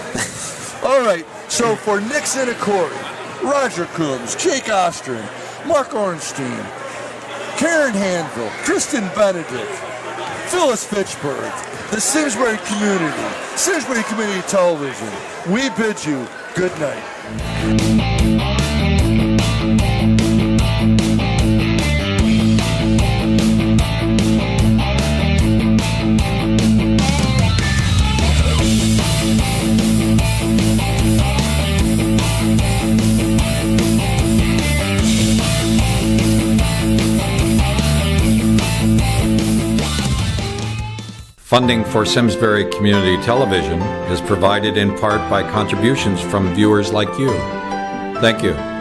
All right. So, for Nick Cinecore, Roger Coombs, Jake Ostrin, Mark Ornstein, Karen Hanville, Kristen Benedict, Phyllis Fitchburg, the Simsbury community, Simsbury Community Television, we bid you good night. Funding for Simsbury Community Television is provided in part by contributions from viewers like you. Thank you.